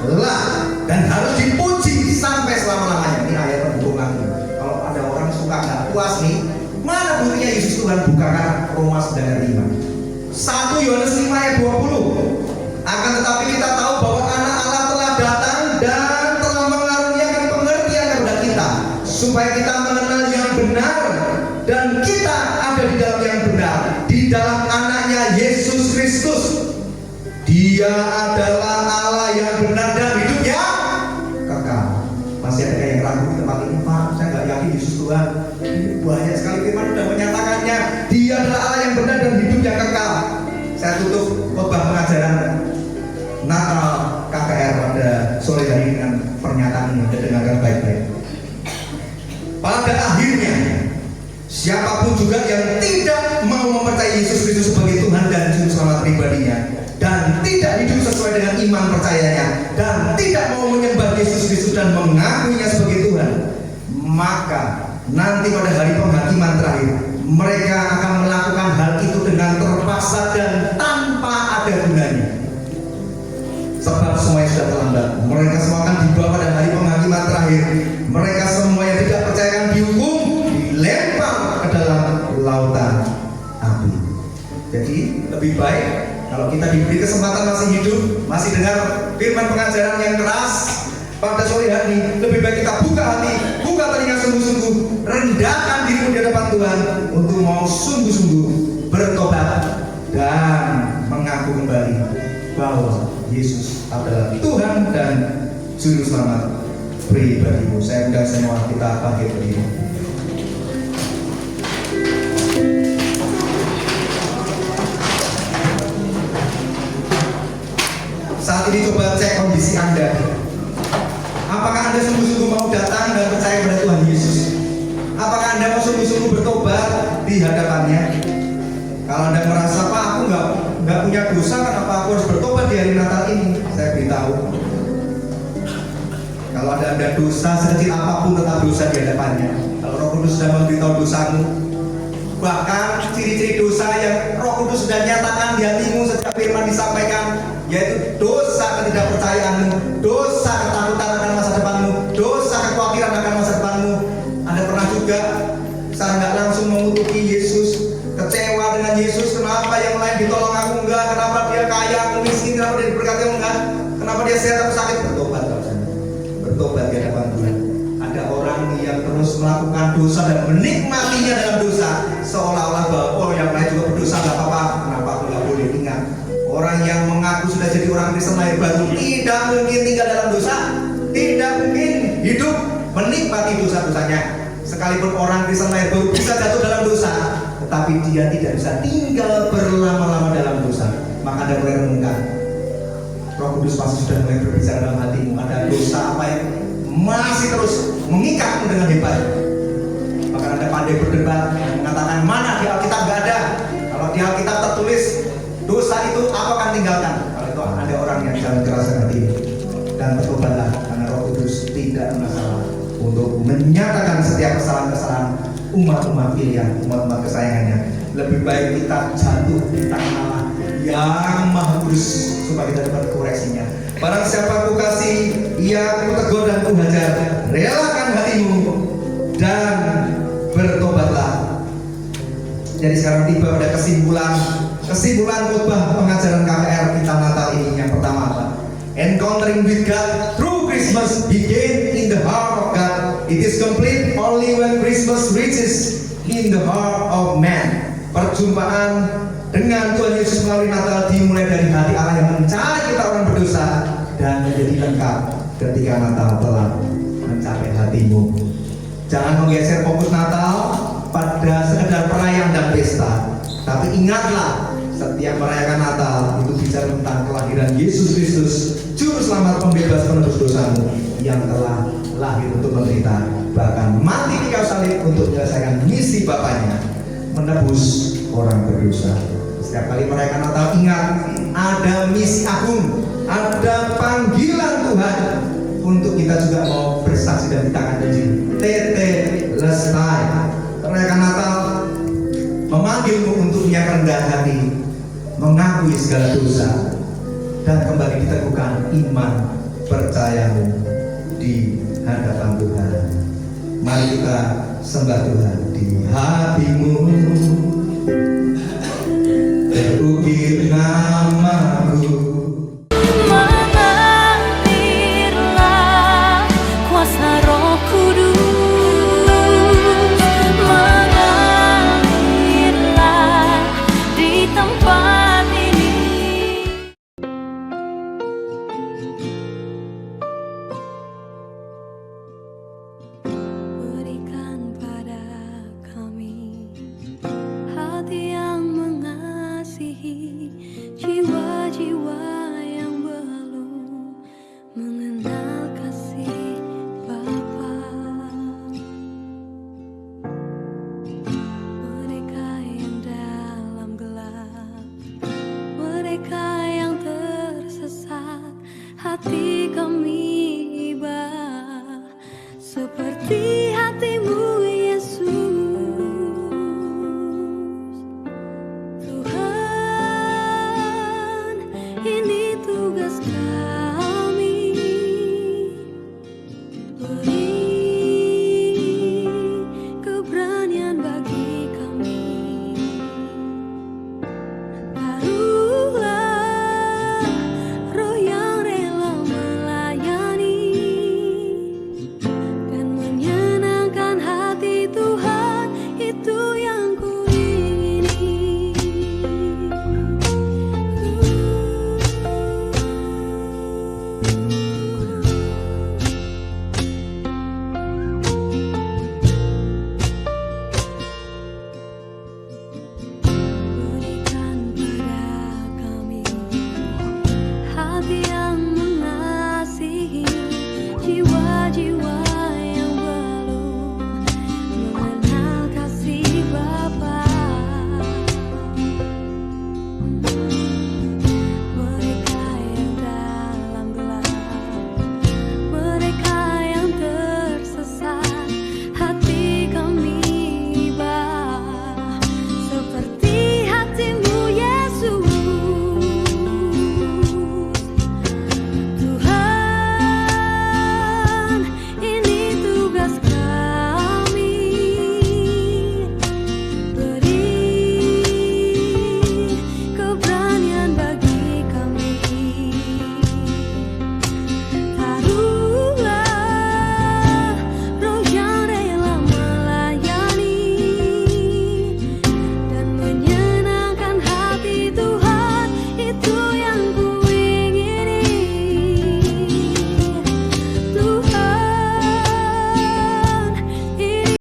Allah dan harus dipuji sampai selama-lamanya. Ini ayat pendukung lagi. Kalau ada orang suka nggak puas nih, mana buktinya Yesus Tuhan? Bukakan Roma 9 ayat 5. 1 Yohanes 5 ayat 20. Akan tetapi kita tahu bahwa anak Allah telah datang dan telah mengaruniakan pengertian kepada kita, supaya kita mengenal yang benar dan kita ada di dalam yang benar, di dalam anaknya Yesus Kristus. Dia adalah Allah yang benar dan hidup yang kekal. Masih ada yang ragu di tempat ini, Pak, saya nggak yakin Yesus Tuhan. Banyak sekali firman sudah menyatakannya. Dia adalah Allah yang benar dan hidup yang kekal. Saya tutup khotbah pengajaran Natal KKR pada sore hari dengan pernyataan ini. Dengarkan baik-baik. Pada akhirnya, siapapun juga yang tidak mau mempercayai Yesus Kristus sebagai Tuhan dan Juru Selamat pribadinya, dan tidak hidup sesuai dengan iman percayanya, dan tidak mau menyembah Yesus Kristus dan mengakuinya sebagai Tuhan, maka nanti pada hari penghakiman terakhir mereka akan melakukan hal itu dengan terpaksa dan tanpa ada gunanya. Sebab semuanya sudah terlambat. Mereka semua akan dibawa pada hari penghakiman terakhir. Mereka semua yang tidak percaya akan dihukum, dilempar ke dalam lautan api. Jadi lebih baik kalau kita diberi kesempatan masih hidup, masih dengar firman pengajaran yang keras pada sore hari, lebih baik kita buka hati, buka telinga sungguh-sungguh, rendahkan diri di hadapan Tuhan untuk mau sungguh-sungguh bertobat dan mengaku kembali bahwa Yesus adalah Tuhan dan Juru Selamat pribadimu. Saya undang semua kita bangkit berdiri. Saat ini coba cek kondisi Anda. Apakah Anda sungguh-sungguh mau datang dan percaya pada Tuhan Yesus? Apakah Anda mau sungguh-sungguh bertobat di hadapannya? Kalau Anda merasa, Pak, aku nggak punya dosa, kenapa aku harus bertobat di hari Natal ini? Saya beritahu, kalau ada dosa sekecil apapun tetap dosa di hadapannya. Kalau Roh Kudus sudah memberitahu dosamu, bahkan ciri-ciri dosa yang Roh Kudus sudah nyatakan di hatimu sejak firman disampaikan, yaitu dosa ketidakpercayaanmu, dosa ketakutan akan masa depanmu, dosa kekhawatiran akan masa depanmu. Anda pernah juga secara nggak langsung mengutuki Yesus, kecewa dengan Yesus. Kenapa yang lain ditolong aku enggak? Kenapa dia kaya, aku miskin? Kenapa dia diberkati aku enggak? Kenapa dia sehat, aku sakit? Bertobat, bertobat di hadapan Tuhan. Ada orang yang terus melakukan dosa dan menikmatinya dalam dosa, seolah-olah bahwa yang lain juga berdosa, nggak apa-apa. Kenapa aku nggak boleh? Ingat, orang yang mengaku sudah jadi orang Kristen lahir baru tidak mungkin tinggal dalam dosa, tidak mungkin hidup menikmati dosa-dosanya. Sekalipun orang Kristen lahir baru bisa jatuh dalam dosa, tetapi dia tidak bisa tinggal berlama-lama dalam dosa. Maka Anda mulai renungkan, Roh Kudus pasti sudah mulai berbicara dalam hatimu. Ada dosa apa yang masih terus mengikatmu dengan hebat? Maka Anda pandai berdebat dan mengatakan, mana di Alkitab nggak ada. Kalau di Alkitab tertulis dosa itu, aku akan tinggalkan. Kalau itu ada orang yang jalan keras hati. Dan bertobatlah, karena Roh Kudus tidak masalah untuk menyatakan setiap kesalahan-kesalahan umat-umat pilihan, umat-umat kesayangannya. Lebih baik kita jatuh di tangan Allah yang Maha Kudus supaya kita dapat koreksinya. Barang siapa ku kasih, ia ku tegur dan ku hajar. Relakan hatimu dan bertobatlah. Jadi sekarang tiba pada kesimpulan khotbah pengajaran KPR kita Natal ini. Yang pertama apa? Encountering with God through Christmas begin in the heart of God. It is complete only when Christmas reaches in the heart of man. Perjumpaan dengan Tuhan Yesus melalui Natal dimulai dari hati Allah yang mencari kita orang berdosa dan menjadi lengkap ketika Natal telah mencapai hatimu. Jangan menggeser fokus Natal pada sekedar perayaan dan pesta, tapi ingatlah, setiap merayakan Natal itu bicara tentang kelahiran Yesus Kristus, Juru Selamat pembebas penebus dosamu yang telah lahir untuk menderita, bahkan mati di kayu salib untuk menyelesaikan misi Bapaknya, menebus orang berdosa. Setiap kali merayakan Natal, ingat, ada misi agung, ada panggilan Tuhan untuk kita juga mau bersaksi dan ditakan Injil. Tetelestai. Merayakan Natal memanggilmu untuk yang rendah hati, mengakui segala dosa, dan kembali diteguhkan iman percayamu di hadapan Tuhan. Mari kita sembah Tuhan di hatimu.